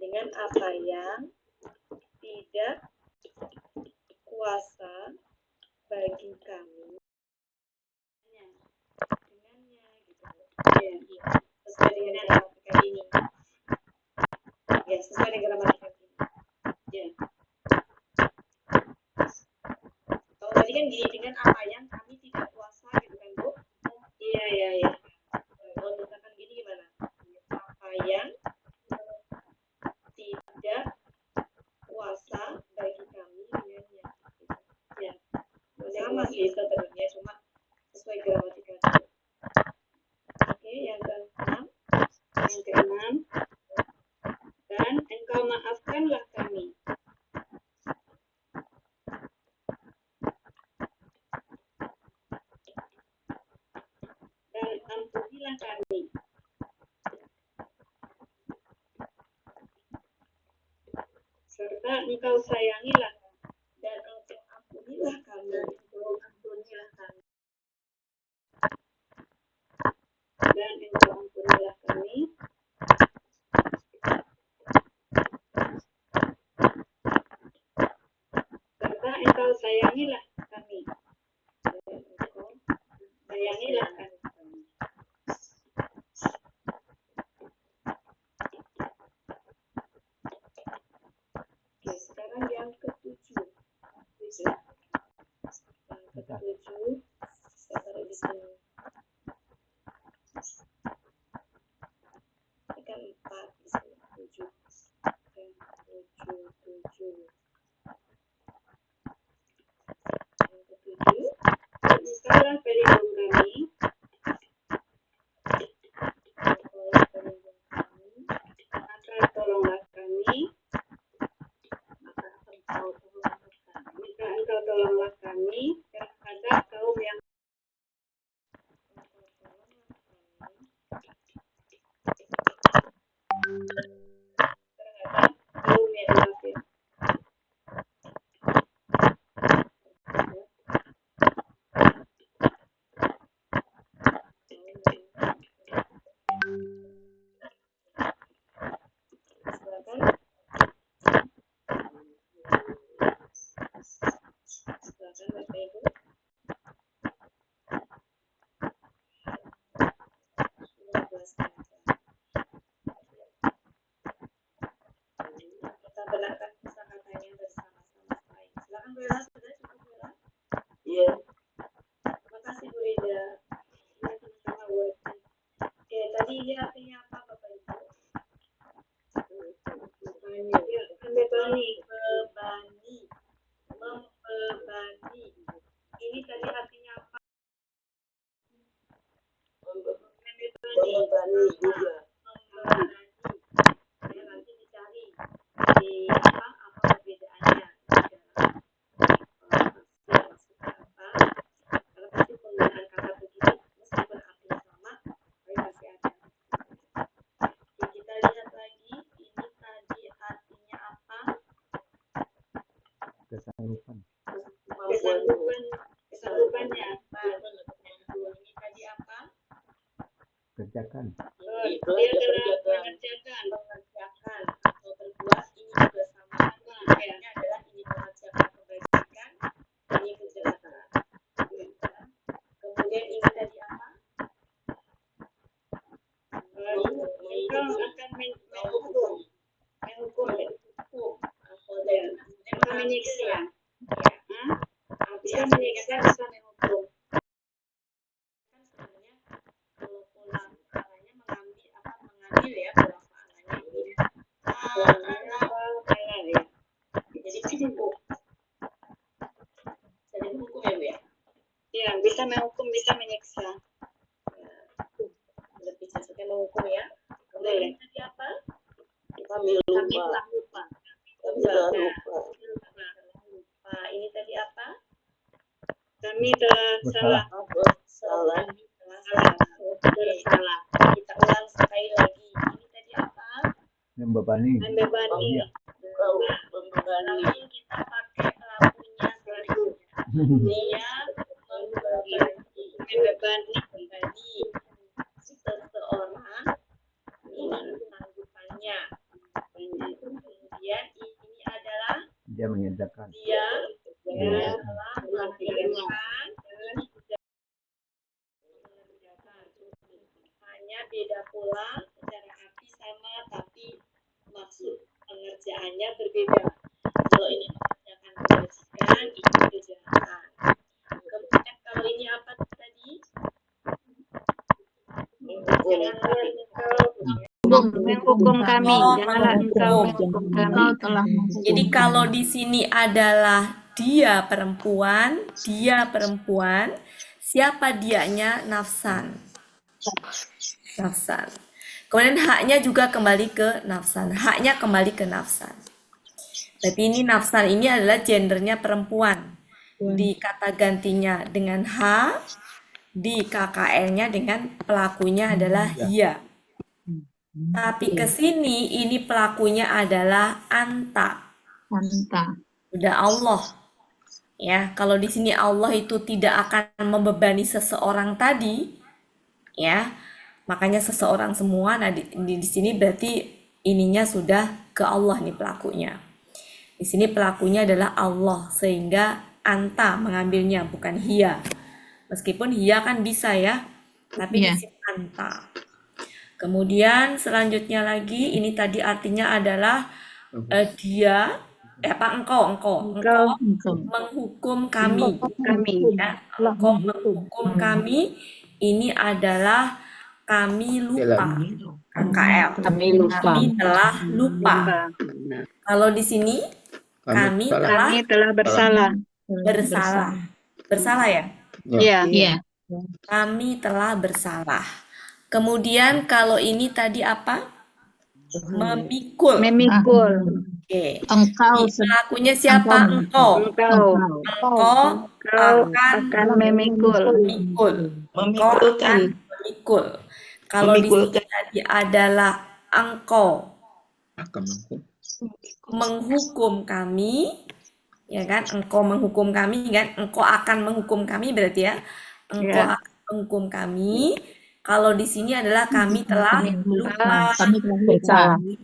dengan apa yang tidak kuasa bagi kami dengannya gitu. Ya. Sesuai dengan gramatikal ini. Ya, sesuai dengan gramatikal ini. Ya. Kalau tadi kan gini, dengan apa yang kami tidak kuasa gitu kan, Bu? Iya. Kalau misalkan gini gimana? Apa yang tidak kuasa bagi kami dengannya. Ya. Sama sih sebenarnya, cuma sesuai gramatikal. Oke, yang keenam. Yang keenam, dan engkau maafkanlah kami. Dan ampunilah kami. Serta engkau sayangilah Dan engkau ampunilah kami. Dan engkau ampunilah kami. Serta engkau sayangilah kami. Sayangilah kami. Oke, sekarang yang ketujuh. Yang ketujuh, saya taruh di sini. Ini kan 4 di sini, 7. Yang ketujuh, Engkaulah pelindung kami. engkaulah pelindung kami, Maka tolonglah kami. maka engkau tolonglah kami. Maka engkau tolonglah kami terhadap kaum yang Engkau tolonglah kami terhadap kaum yang kafir. Silakan Bapak Ibu. Kita benarkan kosakatanya bersama-sama lain. Silakan Bu Ella, sudah cukup Bu Ella? Iya. Terima kasih Bu Rida. Ya, sama-sama buat Oke, tadi ini artinya apa Bapak Ibu? ya, membebani. Membebani. Ini tadi artinya apa? Membebani juga. Membebani. Ya, nanti dicari di apa perbedaannya di dalam maksudnya apa. Karena pasti penggunaan kata begini meskipun artinya sama, tapi pasti ada. Oke, kita lihat lagi. Ini tadi artinya apa? Kesanggupannya. Ini tadi apa? Kerjakan. Dia telah Mengerjakan atau berbuat. Ini juga sama. Artinya adalah ini mengerjakan kebajikan, ini kejahatan. Kemudian ini tadi apa? Engkau akan menghukum. Engkau menyiksa. Bisa menyiksa, bisa menghukum. Kan sebenarnya kalau pola arahnya mengambil ya pola arahnya ini. Ya. Jadi menghukum. Jadi menghukum ya Bu ya? Ya, bisa menghukum, bisa menyiksa. Lebih cocoknya menghukum ya. Kemudian ini tadi apa? Pemilu. Kami lupa. telah lupa. Kami telah Nah, lupa. lupa. Ini tadi apa? Kami telah Bersalah. salah. Kami telah bersalah. Kita ulang sekali lagi. Ini tadi apa? Membebani. Membebani. Kau Nah, membebani. langsung kita pakai pelakunya selanjutnya. Dia membebani seseorang dengan tanggupannya. Kemudian ini adalah Dia mengerjakan. dia telah mengerjakan. Ini juga mengerjakan. Hanya beda pula secara arti sama tapi maksud pengerjaannya berbeda. Kalau ini mengerjakan kewajiban, ini kejahatan. Kemudian kalau ini apa tadi? Menghukum kami, janganlah engkau menghukum kami. Jadi kalau di sini adalah dia perempuan, siapa dianya? Nafsan. Nafsan. Kemudian haknya juga kembali ke nafsan. Haknya kembali ke nafsan. Tapi ini nafsan ini adalah gendernya perempuan. Di kata gantinya dengan H, di KKL-nya dengan pelakunya adalah dia. Tapi ke sini ini pelakunya adalah anta. Udah Allah. Ya, kalau di sini Allah itu tidak akan membebani seseorang tadi, ya. Makanya seseorang semua. Nah, di sini berarti ininya sudah ke Allah nih pelakunya. Di sini pelakunya adalah Allah, sehingga anta mengambilnya bukan hia. Meskipun hia kan bisa ya, tapi di sini anta. Kemudian selanjutnya lagi, ini tadi artinya adalah dia, engkau menghukum kami. Ya, engkau menghukum kami, ini adalah kami lupa. KKL. Kami telah lupa. Kalau di sini, kami telah bersalah. Bersalah ya? Iya. Kami telah bersalah. Kemudian kalau ini tadi apa? Memikul. Oke. Engkau Pelakunya siapa? Engkau. Engkau akan memikul. Engkau akan memikul. Kalau di sini tadi adalah engkau menghukum kami, ya kan? Engkau menghukum kami, kan? Engkau akan menghukum kami berarti ya. Engkau akan menghukum kami. Kalau di sini adalah kami telah lupa, kami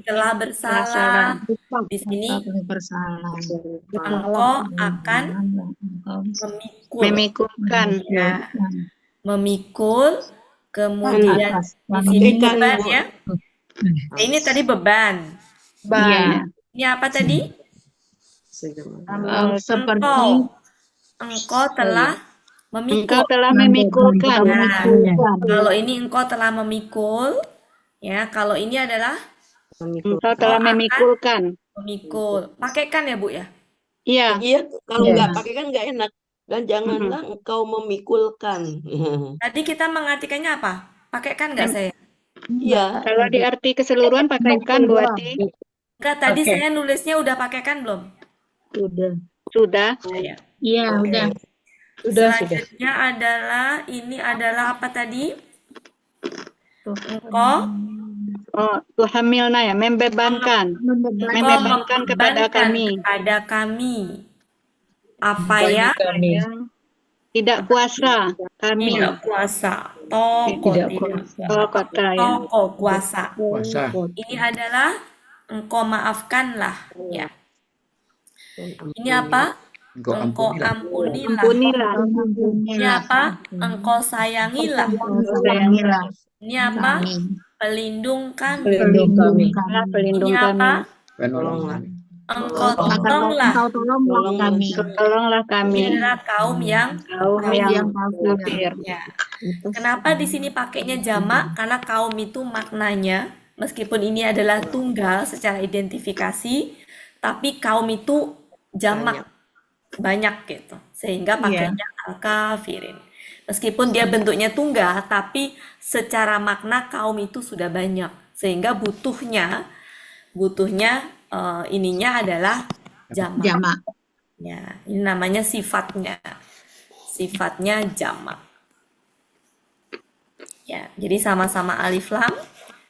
telah bersalah. Di sini engkau akan memikulkan. Ya, memikul. Kemudian di sini beban ya. Ini tadi beban. Ini apa tadi? Engkau telah memikul. Engkau telah memikulkan. Nah, kalau ini engkau telah memikul, ya. Kalau ini adalah Engkau telah memikulkan. memikul. Pakaikan ya Bu ya. Iya. Iya, kalau nggak pakai kan nggak enak. Dan janganlah engkau memikulkan. Tadi kita mengartikannya apa? Pakaikan nggak saya? Iya. Kalau di arti keseluruhan pakaikan Bu Ati. Enggak, tadi saya nulisnya udah pakaikan belum? Sudah. Ya. Iya, udah. Selanjutnya adalah, ini adalah apa tadi? Engkau Tuhamilna ya, membebankan. Membebankan kepada kami. Kepada kami. Apa ya? Tidak kuasa kami. Tidak kuasa. Toko kuasa. Ini adalah engkau maafkanlah. Ya. Ini apa? Engkau ampunilah. Ini apa? Engkau sayangilah. Ini apa? Pelindung kami. Ini apa? Engkau tolonglah kami. Ini adalah kaum yang kafir. Ya. Kenapa di sini pakainya jamak? Karena kaum itu maknanya, meskipun ini adalah tunggal secara identifikasi, tapi kaum itu jamak. Banyak gitu, sehingga pakainya al-kafirin. Meskipun dia bentuknya tunggal, tapi secara makna kaum itu sudah banyak, sehingga butuhnya butuhnya ininya adalah jamak. Jamak. Ya, ini namanya sifatnya. Sifatnya jamak. Ya, jadi sama-sama alif lam,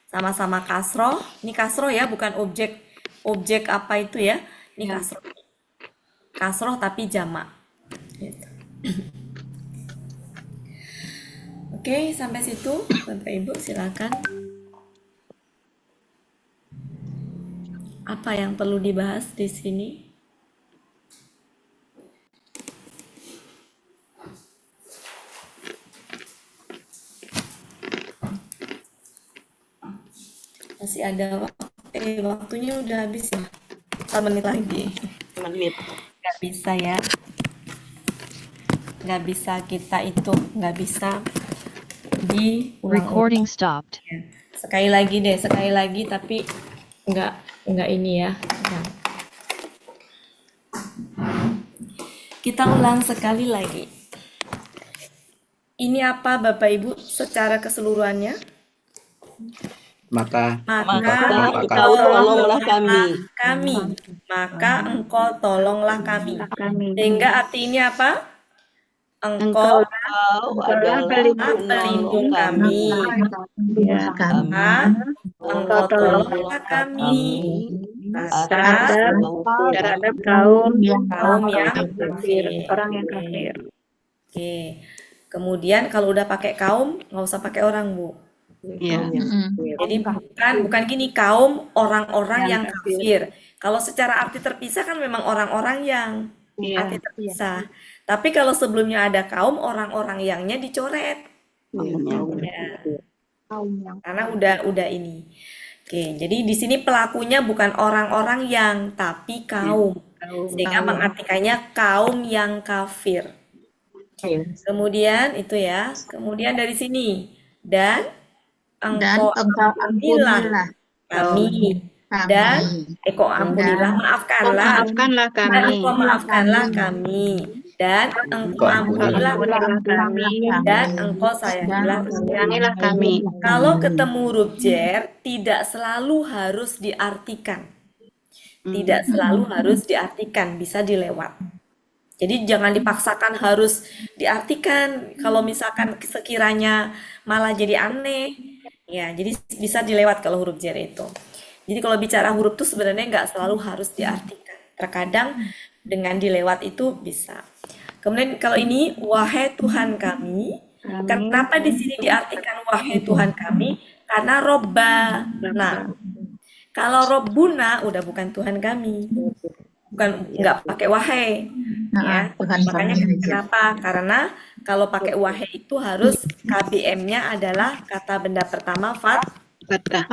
sama-sama kasroh. Ini kasroh ya, bukan objek apa itu ya. Ini kasroh. Kasroh tapi jamak. Gitu. Oke, sampai situ Bapak Ibu silakan. Apa yang perlu dibahas di sini? Masih ada waktunya udah habis ya. 4 menit lagi. Menit. Nggak bisa ya. Nggak bisa kita itu, nggak bisa diulang-ulang. Recording stopped. Sekali lagi tapi nggak ini ya. Nah. Kita ulang sekali lagi. Ini apa Bapak Ibu secara keseluruhannya? Maka Engkau tolonglah kami. Maka engkau tolonglah kami. Kami. Sehingga arti ini apa? Engkau adalah pelindung kami. Ya. Maka engkau tolonglah kami terhadap kaum yang kafir. orang yang kafir. Oke. Kemudian kalau udah pakai kaum, nggak usah pakai orang, Bu. Ya. Jadi bukan gini, kaum orang-orang yang kafir. Kalau secara arti terpisah kan memang orang-orang yang arti terpisah. Tapi kalau sebelumnya ada kaum, orang-orang yangnya dicoret. Ya. Karena udah ini. Oke, jadi di sini pelakunya bukan orang-orang yang, tapi kaum. Sehingga mengartikannya kaum yang kafir. Kemudian itu ya. Kemudian dari sini dan engkau ampunilah kami dan maafkanlah kami. maafkanlah kami dan engkau ampunilah kami dan engkau sayangilah kami. Kalau ketemu huruf jer tidak selalu harus diartikan. Tidak selalu harus diartikan, bisa dilewat. Jadi jangan dipaksakan harus diartikan. Kalau misalkan sekiranya malah jadi aneh, ya jadi bisa dilewat kalau huruf jer itu. Jadi kalau bicara huruf itu sebenarnya nggak selalu harus diartikan. Terkadang dengan dilewat itu bisa. Kemudian kalau ini wahai Tuhan kami, kenapa di sini diartikan wahai Tuhan kami? Karena robba. Nah, kalau robbuna udah bukan Tuhan kami. Nggak pakai wahai. Ya, makanya kenapa? Karena kalau pakai wahai itu harus KBM-nya adalah kata benda pertama fathah.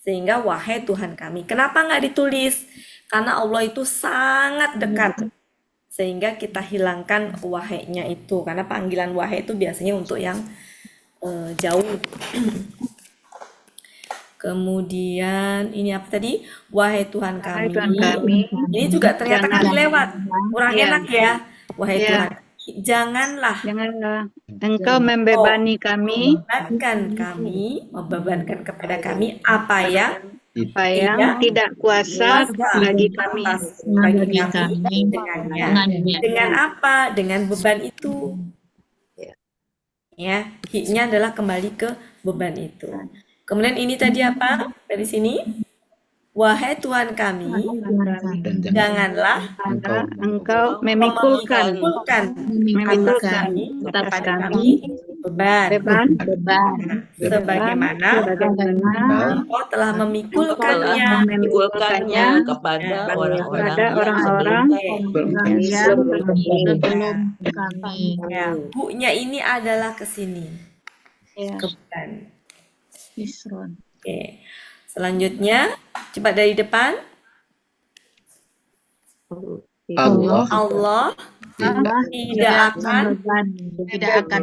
Sehingga wahai Tuhan kami. Kenapa nggak ditulis? Karena Allah itu sangat dekat. Sehingga kita hilangkan wahai-nya itu. Karena panggilan wahai itu biasanya untuk yang jauh. Kemudian ini apa tadi? Wahai Tuhan kami. Ini juga ternyata kan lewat. Kurang enak ya. Wahai Tuhan. Janganlah Engkau membebani kami. Membebankan kepada kami apa yang tidak kuasa bagi kami. Dengannya. Dengan apa? Dengan beban itu. Ya, hi-nya adalah kembali ke beban itu. Kemudian ini tadi apa? Dari sini. Wahai Tuhan kami, janganlah Engkau memikulkan kepada kami beban. Sebagaimana Engkau telah memikulkannya kepada orang-orang yang sebelum kami. Ya, bu-nya ini adalah ke sini. Kebeban. Oke. Selanjutnya, coba dari depan. Allah tidak akan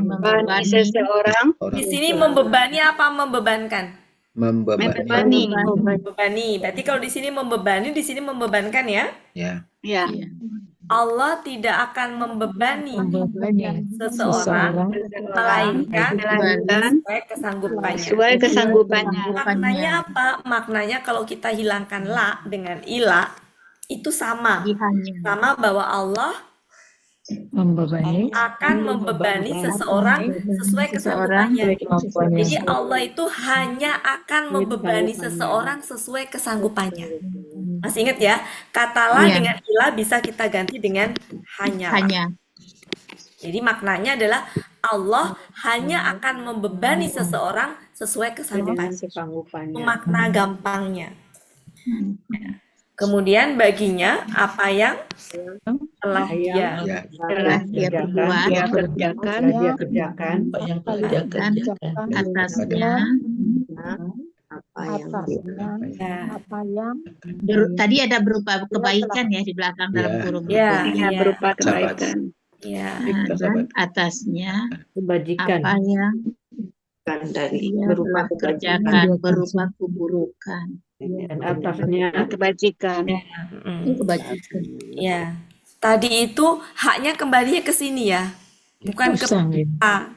membebani seseorang. Di sini membebani apa membebankan? Membebani. Membebani. Berarti kalau di sini membebani, di sini membebankan ya? Ya. Allah tidak akan membebani Membebani seseorang, melainkan sesuai kesanggupannya. Sesuai kesanggupannya. Maknanya apa? Maknanya kalau kita hilangkan la dengan ila, itu sama. Jadi hanya Sama bahwa Allah membebani akan membebani seseorang sesuai kesanggupannya. Jadi Allah itu hanya akan membebani seseorang sesuai kesanggupannya. Masih ingat ya? Kata la Iya. dengan ila bisa kita ganti dengan hanya. hanya Jadi maknanya adalah Allah hanya akan membebani seseorang sesuai kesanggupannya. Makna gampangnya. Kemudian baginya apa yang telah dia telah dia perbuat kerjakan dan atasnya tadi ada berupa kebaikan ya di belakang dalam kurung itu. ya berupa kebaikan. ya Dan atasnya Kebajikan apa yang dari dia telah kerjakan berupa keburukan. dan atasnya kebajikan. mm, Itu kebajikan. ya. Tadi itu haknya kembali ke sini ya, bukan ke pahala.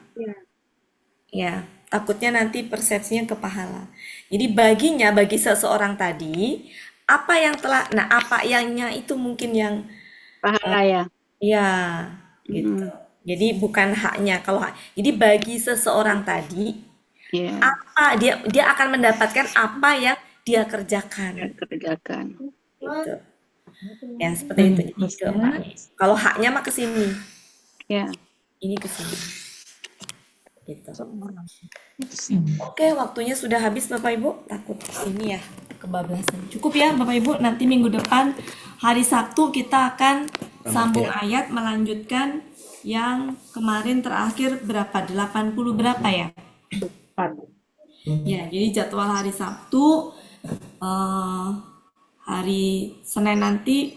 Ya, takutnya nanti persepsinya ke pahala. Jadi baginya, bagi seseorang tadi, apa yang telah, nah apa yangnya itu mungkin yang Pahala ya. ya gitu. Jadi bukan haknya. Jadi bagi seseorang tadi, Iya, apa dia akan mendapatkan apa yang dia kerjakan. kerjakan. Gitu. Ya, seperti itu. Jadi kalau haknya mah ke sini. Ya. Ini ke sini. Gitu. Oke, waktunya sudah habis Bapak Ibu. Takut ini ya kebablasan. Cukup ya Bapak Ibu. Nanti minggu depan hari Sabtu kita akan sambung ayat, melanjutkan yang kemarin terakhir berapa? 80 berapa ya? Ya, jadi jadwal hari Sabtu hari Senin nanti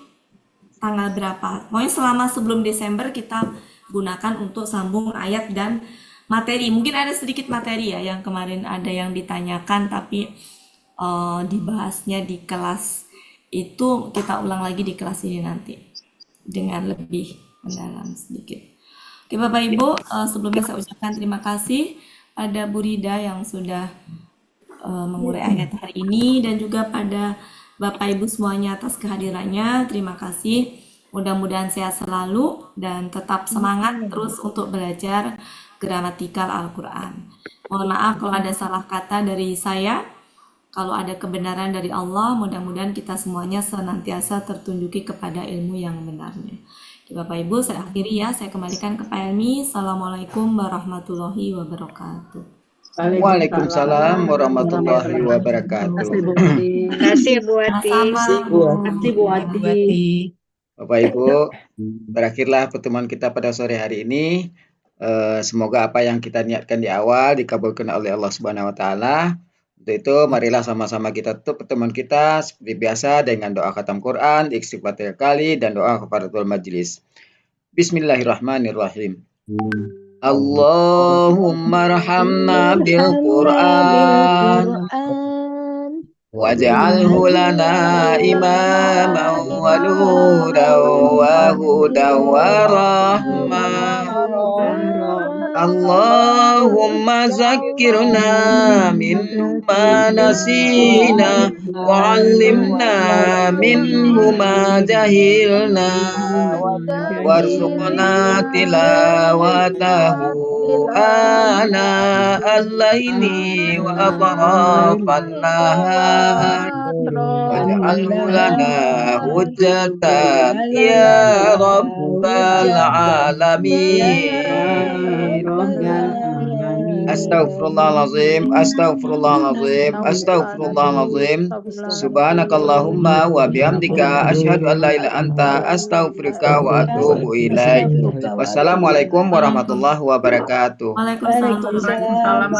tanggal berapa? Pokoknya selama sebelum Desember kita gunakan untuk sambung ayat dan materi. Mungkin ada sedikit materi ya yang kemarin ada yang ditanyakan tapi dibahasnya di kelas itu kita ulang lagi di kelas ini nanti dengan lebih mendalam sedikit. Oke Bapak Ibu, sebelumnya saya ucapkan terima kasih pada Bu Rida yang sudah mengurai ayat hari ini dan juga pada Bapak Ibu semuanya atas kehadirannya. Terima kasih. Mudah-mudahan sehat selalu dan tetap semangat terus untuk belajar gramatikal Al-Quran. Mohon maaf kalau ada salah kata dari saya. Kalau ada kebenaran dari Allah, mudah-mudahan kita semuanya senantiasa tertunjuki kepada ilmu yang benarnya. Oke, Bapak Ibu, saya akhiri ya. Saya kembalikan ke Pak Elmi. Assalamualaikum warahmatullahi wabarakatuh. Waalaikumsalam warahmatullahi wabarakatuh. Terima kasih Bu Ati. Sama-sama. Bu Ati. Bapak Ibu, berakhirlah pertemuan kita pada sore hari ini. Semoga apa yang kita niatkan di awal dikabulkan oleh Allah Subhanahu wa taala. Untuk itu, marilah sama-sama kita tutup pertemuan kita seperti biasa dengan doa khatam Quran, istighfar 3 kali dan doa kafaratul majlis. Bismillahirrahmanirrahim. Allahumma rahamna bil Quran waj'alhu lana imaman wa nuran wa hudan wa rahmah. Allahumma zakkirna minhu ma nasina wa 'allimna minhu ma jahilna warzuqna tilawatahu ana al-laili wa atrafan nahar waj'alhu lana hujjatan ya rabbal alamin. Astaghfirullahalazim, astaghfirullahalazim, astaghfirullahalazim. Subhanakallahumma wa bihamdika asyhadu an la ilaha illa anta astaghfiruka wa atubu ilaik. Wassalamualaikum warahmatullahi wabarakatuh. Waalaikumsalam.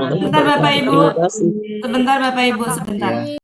Sebentar Bapak Ibu. Sebentar Bapak Ibu, sebentar.